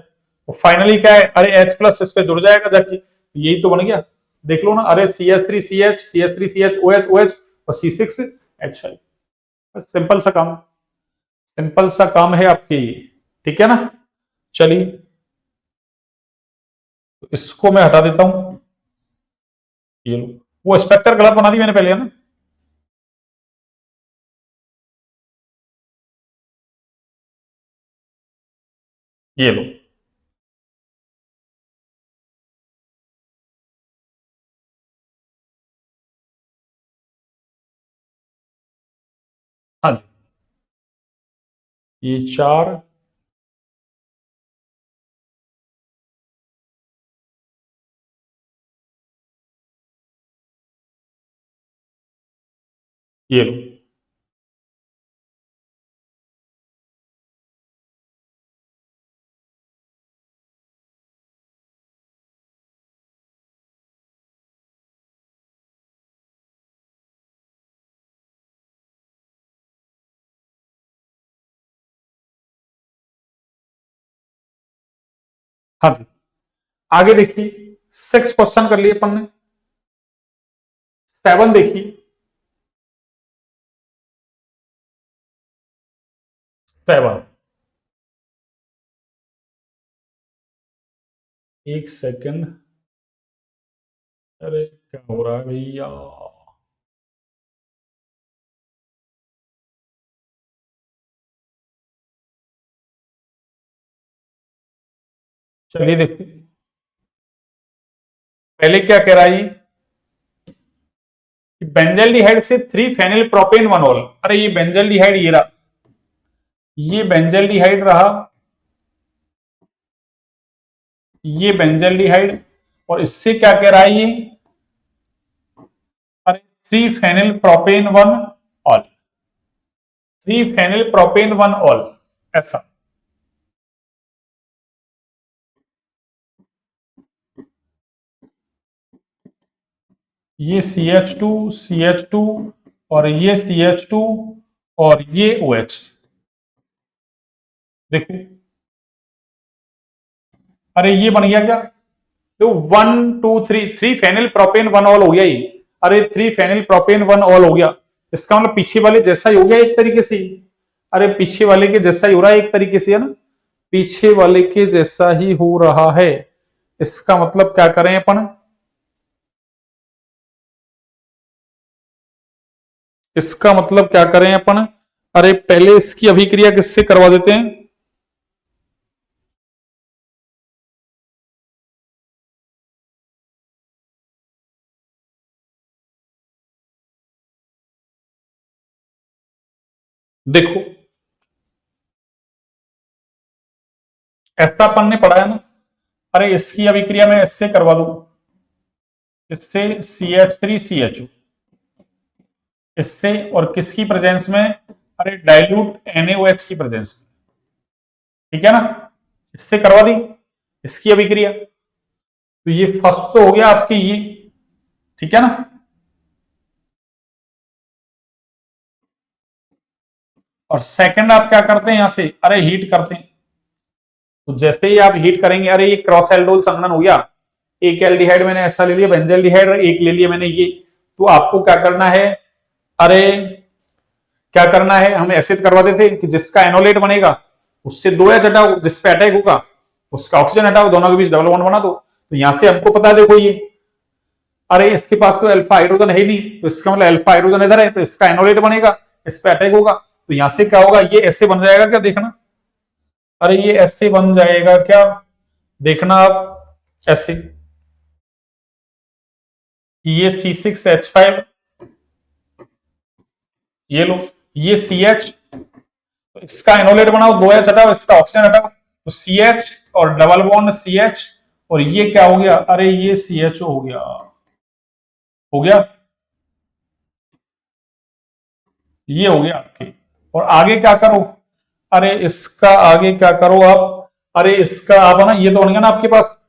फाइनली क्या है, अरे H प्लस इस पे जुड़ जाएगा जाके, यही तो बन गया, देख लो ना, अरे CH3CH, CH3CH, OH, OH और C6H5, सिंपल सा काम, सिंपल सा काम है आपकी, ठीक है ना। चलिए तो इसको मैं हटा देता हूं, ये लो, वो स्ट्रक्चर गलत बना दी मैंने पहले, है ना, ये लो, हाँ जी, ये 4, ये लो, हाँ जी। आगे देखिए, 6 क्वेश्चन कर लिए अपन ने, 7 देखिए, 7, एक सेकंड, अरे क्या हो रहा है भैया, चलिए देखो, पहले क्या कह रहा है बेंजल्डिहाइड से 3 फेनिल प्रोपेन 1 ऑल। अरे ये बेंजल्डिहाइड ये रहा, ये बेंजल्डिहाइड रहा, ये बेंजल्डिहाइड, और इससे क्या कह रहा है ये, अरे 3 phenyl propane 1 ol, 3 phenyl propane 1 ol, ऐसा। ये CH2 और ये CH2 और ये OH। देखो, अरे ये बन गया क्या, तो 1 2 3, 3 फेनिल प्रोपेन 1 ऑल हो गया ये। अरे 3 फेनिल प्रोपेन 1 ऑल हो गया, इसका मतलब पीछे वाले जैसा ही हो गया एक तरीके से। अरे पीछे वाले के जैसा ही हो रहा है एक तरीके से, है ना, पीछे वाले के जैसा ही हो रहा है। इसका मतलब क्या करें अपन, इसका मतलब क्या करें अपन, अरे पहले इसकी अभिक्रिया किससे करवा देते हैं, देखो ऐसा अपन ने पढ़ा है ना। अरे इसकी अभिक्रिया में इससे करवा दू, इससे CH3CHO, इससे, और किसकी प्रेजेंस में, अरे डाइल्यूट NaOH की प्रेजेंस में, ठीक है ना, इससे करवा दी इसकी अभिक्रिया। तो ये फर्स्ट तो हो गया आपकी ये, ठीक है ना। और सेकंड आप क्या करते हैं, यहां से अरे हीट करते हैं। तो जैसे ही आप हीट करेंगे, अरे ये क्रॉस एल्डोल संघनन हो गया, एक एल्डिहाइड मैंने ऐसा ले लिया बेंजल्डिहाइड और एक ले लिया मैंने ये। तो आपको क्या करना है, अरे क्या करना है, हम एसिड करवा देते कि जिसका एनोलेट बनेगा उससे 2 एच हटाओ, जिस पे अटैक होगा उसका ऑक्सीजन हटाओ, दोनों के बीच डबल बॉन्ड बना दो। तो यहां से हमको पता है, देखो ये, अरे इसके पास तो अल्फा हाइड्रोजन है ही नहीं, तो इसका मतलब अल्फा हाइड्रोजन इधर है, तो इसका एनोलेट बनेगा, इस पे अटैक होगा। तो यहां से क्या होगा, ये ऐसे बन जाएगा क्या, देखना, अरे ये ऐसे बन जाएगा क्या, देखना आप, ऐसे, ये C6H5, ये लो, ये CH, तो इसका एनोलेट बनाओ, 2H हटाओ, इसका ऑक्सीजन हटाओ, तो CH और डबल बॉन्ड CH, और ये क्या हो गया, अरे ये CHO हो गया, हो गया, ये हो गया आपके। और आगे क्या करो, अरे इसका आगे क्या करो आप, अरे इसका आप ना, ये तो बन गया ना आपके पास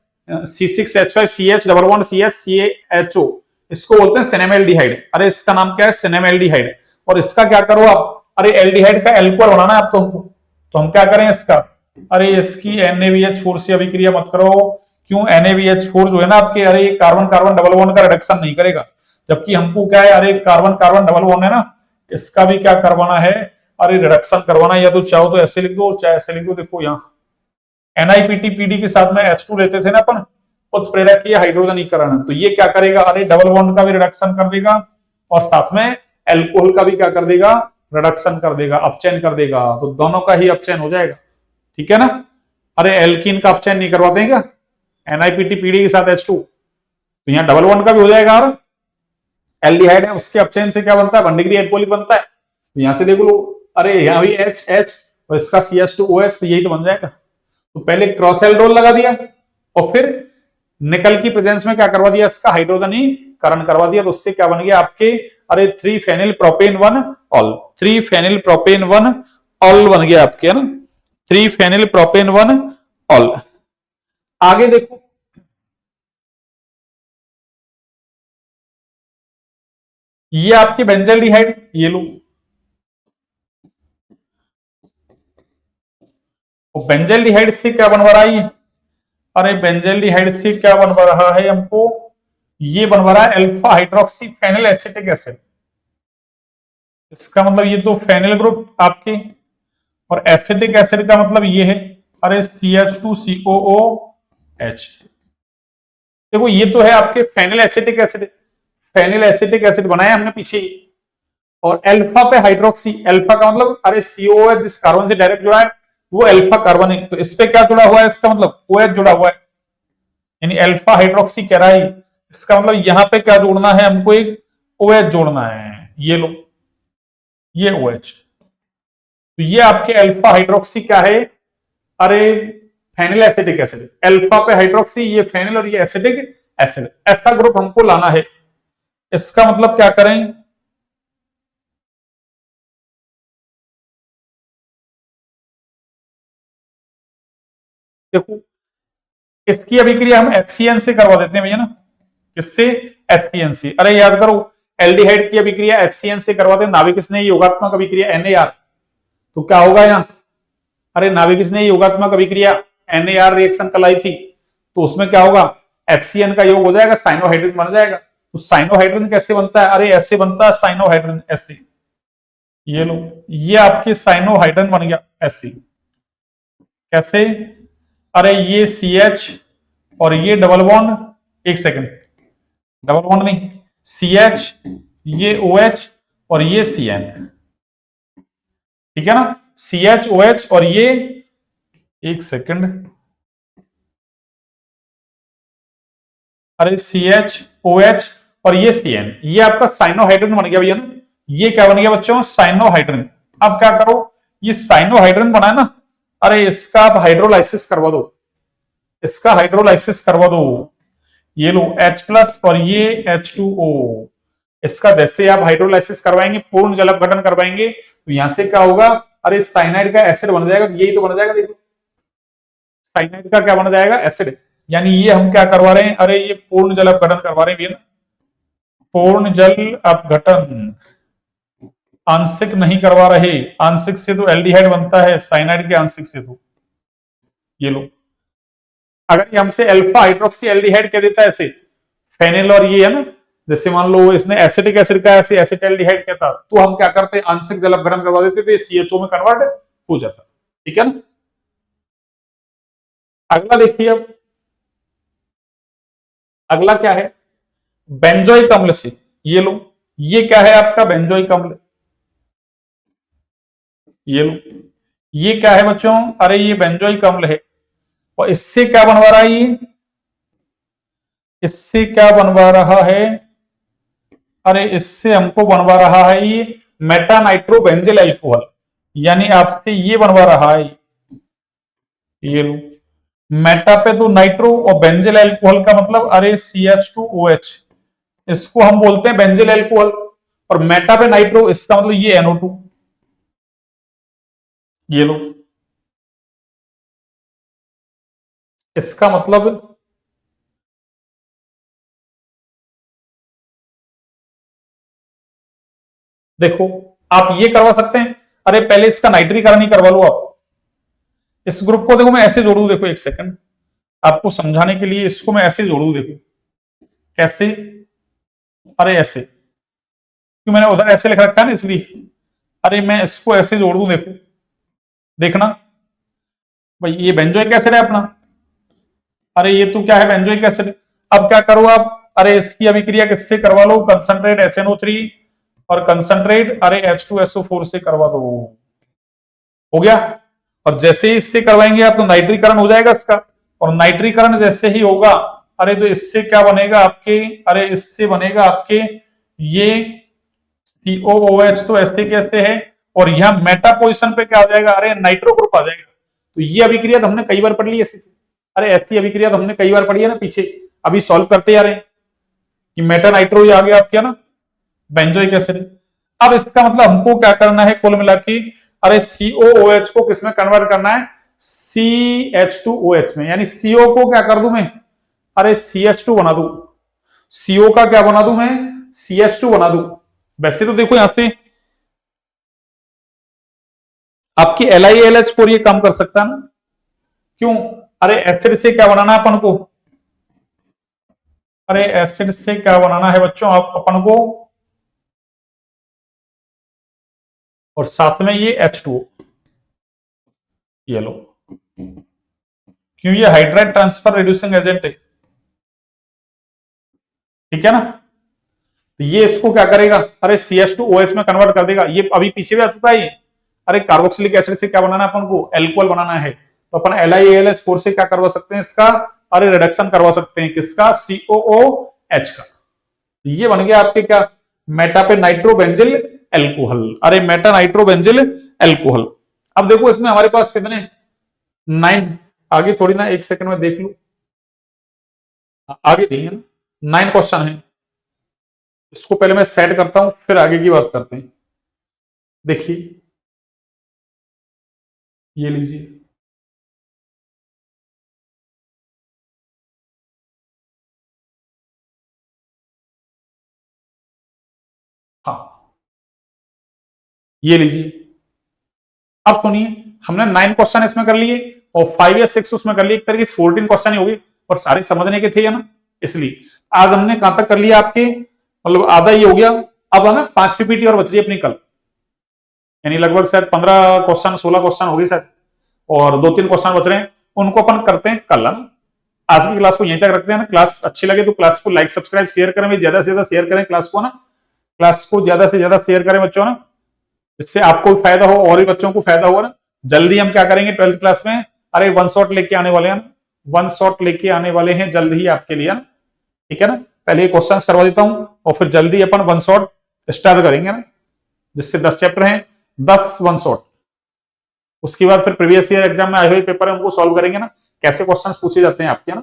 C6H5CH डबल बॉन्ड CH, इसको बोलते हैं सिनेमेल्डिहाइड। अरे इसका नाम क्या है, सिनेमेल्डिहाइड। और इसका क्या करो आप, अरे एल्डिहाइड का एल्कोहल बनाना है आपको, तो हम क्या करें इसका, अरे इसकी NaBH4 से अभिक्रिया मत करो। क्यों, NaBH4 जो है ना आपके, अरे कार्बन कार्बन डबल बॉन्ड का रिडक्शन नहीं करेगा, जबकि हमको क्या है, अरे कार्बन कार्बन डबल बॉन्ड है ना, इसका भी क्या करवाना है, अरे रिडक्शन करवाना है। या तो चाहो तो ऐसे लिख दो, चाहे ऐसे लिख दो। देखो यहाँ NiPT-PD के साथ में H2 लेते थे ना अपन, उत्प्रेरक हाइड्रोजनीकरण, तो ये क्या करेगा, अरे डबल बॉन्ड का भी रिडक्शन कर देगा, और साथ में एल्कोहल का भी क्या कर देगा, रिडक्शन कर देगा, अपचयन कर देगा। तो दोनों का ही अपचयन हो जाएगा, ठीक है ना। अरे एल्कीन का अपचयन नहीं करवाते हैं क्या, NiPT-PD के साथ H2, तो यहाँ डबल बॉन्ड का भी हो जाएगा। और एल्डिहाइड है, उसके अपचयन से क्या बनता है, 1 डिग्री एल्कोहलिक बनता है। तो यहां से देख लो, अरे यहाँ भी H और इसका CH2OH, तो यही तो बन जाएगा। तो पहले क्रॉस एल्डोल लगा दिया, और फिर निकल की प्रेजेंस में क्या करवा दिया, इसका हाइड्रोजनीकरण करवा दिया। तो उससे क्या बन गया आपके, अरे 3 phenyl propane 1 ol, 3 phenyl propane 1 ol बन गया आपके, है ना, 3 फेनिल प्रोपेन 1 ऑल। आगे देखो, ये आपकी बेंजल्डिहाइड, ये लो, बेंजल्डिहाइड से क्या बनवा रहा है, अरे बेंजल्डिहाइड से क्या बनवा रहा है हमको, ये बनवा रहा है alpha hydroxy phenyl acetic acid. इसका मतलब ये 2 फेनिल ग्रुप आपके, और एसिटिक एसिड का मतलब ये है, अरे CH2COOH। देखो ये तो है आपके phenyl acetic acid, phenyl acetic acid बनाया हमने पीछे ही। और अल्फा पे हाइड्रोक्सी, अल्फा का मतलब अरे COOH जिस कार्बन से डायरेक्ट जुड़ा है, वो अल्फा कार्बन है, तो इस पे क्या जुड़ा हुआ है, इसका मतलब OH जुड़ा हुआ है, यानी अल्फा हाइड्रोक्सी कैराई। इसका मतलब यहां पे क्या जोड़ना है हमको, एक OH जोड़ना है, ये लो, ये OH। तो ये आपके अल्फा हाइड्रोक्सी क्या है, अरे फेनिल एसिटिक एसिड, अल्फा पे हाइड्रोक्सी, ये फेनिल और ये एसिटिक एसिड, ऐसा ग्रुप हमको लाना है। इसका मतलब क्या करें, देखो इसकी अभिक्रिया हम HCN से करवा देते हैं भैया ना, किससे, HCN से। अरे याद करो, एल्डिहाइड की अभिक्रिया HCN से करवाते हैं, नाभिक स्नेही योगात्मक अभिक्रिया NAR, तो क्या होगा यहाँ, अरे नाभिक स्नेही योगात्मक अभिक्रिया NAR रिएक्शन कलाई थी, तो उसमें क्या होगा, HCN का योग हो जाएगा, साइनोहाइड्रिन बन जाएगा। तो साइनोहाइड्रिन कैसे बनता है, अरे ऐसे बनता है साइनोहाइड्रिन, ऐसे, ये लो, ये आपकी साइनोहाइड्रिन बन गया ऐसे, कैसे, अरे ये CH और ये डबल बॉन्ड, एक सेकंड, डबल बॉन्ड नहीं, CH, ये OH और ये CN, ठीक है ना, CH OH और ये, एक सेकंड, अरे CH OH और ये CN, ये आपका साइनोहाइड्रिन बन गया भैया ना, ये क्या बन गया बच्चों, साइनोहाइड्रिन। अब क्या करो, ये साइनोहाइड्रिन बना है ना, अरे इसका आप हाइड्रोलाइसिस करवा दो, इसका हाइड्रोलाइसिस करवा दो, ये लो H+ और ये H2O, इसका जैसे आप हाइड्रोलाइसिस करवाएंगे, पूर्ण जल अपघटन करवाएंगे, तो यहां से क्या होगा, अरे साइनाइड का एसिड बन जाएगा, यही तो बन जाएगा, देखो साइनाइड का क्या बन जाएगा, एसिड। यानी ये हम क्या करवा रहे हैं, अरे ये पूर्ण जल अपघटन करवा रहे हैं, पूर्ण जल अपघटन, आंशिक नहीं करवा रहे, आंशिक से तो एल्डिहाइड बनता है, साइनाइड के आंशिक से तो, ये लो, अगर ये हमसे अल्फा हाइड्रोक्सी एल्डिहाइड कह देता है ऐसे, फेनिल और ये है ना, जैसे मान लो इसने एसिटिक एसिड का ऐसे एसिटाल्डिहाइड कहता, तो हम क्या करते, आंशिक जल अपघटन करवा देते थे, CHO में कन्वर्ट हो जाता, ठीक है ना। अगला देखिए, अब अगला क्या है, बेंजोइक अम्ल से, ये लो, ये क्या है आपका बेंजोइक अम्ल, ये लो, ये क्या है बच्चों, अरे ये बेंजोइक अम्ल है, और इससे क्या बनवा रहा है ये, इससे क्या बनवा रहा है, अरे इससे हमको बनवा रहा है ये मेटा नाइट्रो बेंजिल एल्कोहल, यानी आपसे ये बनवा रहा है, ये लो, मेटा पे तो नाइट्रो और बेंजिल एल्कोहल का मतलब अरे CH2OH, इसको हम बोलते हैं बेंजिल एल्कोहल, और मेटा पे नाइट्रो, इसका मतलब ये NO2, ये लो, इसका मतलब, देखो आप ये करवा सकते हैं, अरे पहले इसका नाइट्रीकरण ही करवा लो आप, इस ग्रुप को देखो मैं ऐसे जोड़ू, देखो एक सेकंड, आपको समझाने के लिए इसको मैं ऐसे जोड़ू, देखो कैसे, अरे ऐसे, क्यों मैंने उधर ऐसे लिख रखा है ना इसलिए, अरे मैं इसको ऐसे जोड़ दूं, देखो देखना भाई, ये बेंजोइक एसिड है अपना, अरे ये तो क्या है बेंजोइक एसिड। अब क्या करो आप, अरे इसकी अभिक्रिया किससे करवा लो, कंसंट्रेट HNO3 और कंसंट्रेट अरे H2SO4 से करवा दो, हो गया। और जैसे ही इससे करवाएंगे आप तो नाइट्रीकरण हो जाएगा इसका, और नाइट्रीकरण जैसे ही होगा, अरे तो इससे क्या बनेगा आपके, अरे इससे बनेगा आपके ये COOH, तो ऐसे कैसे है, और यहां मेटा पोजिशन पे क्या आ जाएगा, अरे नाइट्रो ग्रुप आ जाएगा। तो ये अभिक्रिया तो हमने कई बार पढ़ ली ऐसी, अरे ऐसी अभिक्रिया तो हमने कई बार पढ़ी है ना पीछे, अभी सॉल्व करते आ रहे हैं कि मेटा नाइट्रो ये आ गया आपके ना बेंजोइक एसिड। अब इसका मतलब हमको क्या करना है कुल मिला के, अरे COOH को किसमें कन्वर्ट करना है, CH2OH में, यानी CO को क्या कर दूं मैं, अरे CH2 बना दूं, CO का क्या बना दूं मैं, CH2 बना दूं। वैसे तो देखो यहां से आपकी LiAlH4 ये काम कर सकता है ना, क्यों, अरे एसिड से क्या बनाना है अपन को, अरे एसिड से क्या बनाना है बच्चों आप अपन को, और साथ में ये H2O, ये लो, क्यों ये हाइड्राइड ट्रांसफर रिड्यूसिंग एजेंट है, ठीक है ना। तो ये इसको क्या करेगा, अरे CH2OH में कन्वर्ट कर देगा, ये अभी पीछे भी आ चुका है ये, अरे कार्बोक्सिलिक एसिड से क्या बनाना है अपन को, एल्कोहल बनाना है, तो अपन LiAlH4 से क्या करवा सकते हैं इसका, अरे रिडक्शन करवा सकते हैं किसका, COOH का। ये बन गया आपके क्या, मेटा पे नाइट्रोबेंजिल एल्कोहल, अरे मेटा नाइट्रोबेंजिल एल्कोहल। अब देखो इसमें हमारे पास कितने, 9, आगे थोड़ी ना, एक सेकंड में देख लू, आगे नहीं है ना, 9 क्वेश्चन है। इसको पहले मैं सेट करता हूं, फिर आगे की बात करते हैं। देखिए ये लीजिए, हाँ ये लीजिए। अब सुनिए, हमने 9 क्वेश्चन इसमें कर लिए और 5 या 6 उसमें कर लिए, एक तरीके से 14 क्वेश्चन ही हो गए और सारे समझने के थे या ना, इसलिए आज हमने कहां तक कर लिया आपके, मतलब आधा ही हो गया। अब है ना 5 पीपीटी और बच रही है अपनी कल, यानी लगभग शायद 15 क्वेश्चन 16 क्वेश्चन हो गए शायद, और 2-3 क्वेश्चन बच रहे हैं, उनको अपन करते हैं कल, है ना। आज की क्लास को यहीं तक रखते हैं ना। क्लास अच्छी लगे तो क्लास को लाइक सब्सक्राइब शेयर करें, ज्यादा से ज्यादा शेयर करें क्लास को ना, क्लास को ज्यादा से ज्यादा शेयर करें बच्चों ना, इससे आपको भी फायदा हो और भी बच्चों को फायदा होगा ना। जल्दी हम क्या करेंगे 12th क्लास में, अरे 1 शॉट लेके आने वाले हैं, 1 शॉट लेके आने वाले हैं जल्द ही आपके लिए, ठीक है ना। पहले क्वेश्चंस करवा देता हूं और फिर जल्दी अपन 1 शॉट स्टार्ट करेंगे ना, जिससे 10 चैप्टर हैं, 10 1 शॉट। उसके बाद फिर प्रीवियस ईयर एग्जाम में आए हुए पेपर है उनको सॉल्व करेंगे ना, कैसे क्वेश्चंस पूछे जाते हैं आपके ना,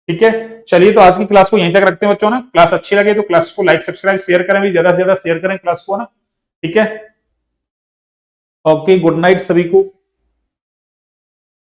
ठीक है। चलिए तो आज की क्लास को यहीं तक रखते हैं बच्चों ना। क्लास अच्छी लगे तो क्लास को लाइक सब्सक्राइब शेयर करें, भी ज्यादा से ज्यादा शेयर करें क्लास को ना, ठीक है। ओके, गुड नाइट सभी को।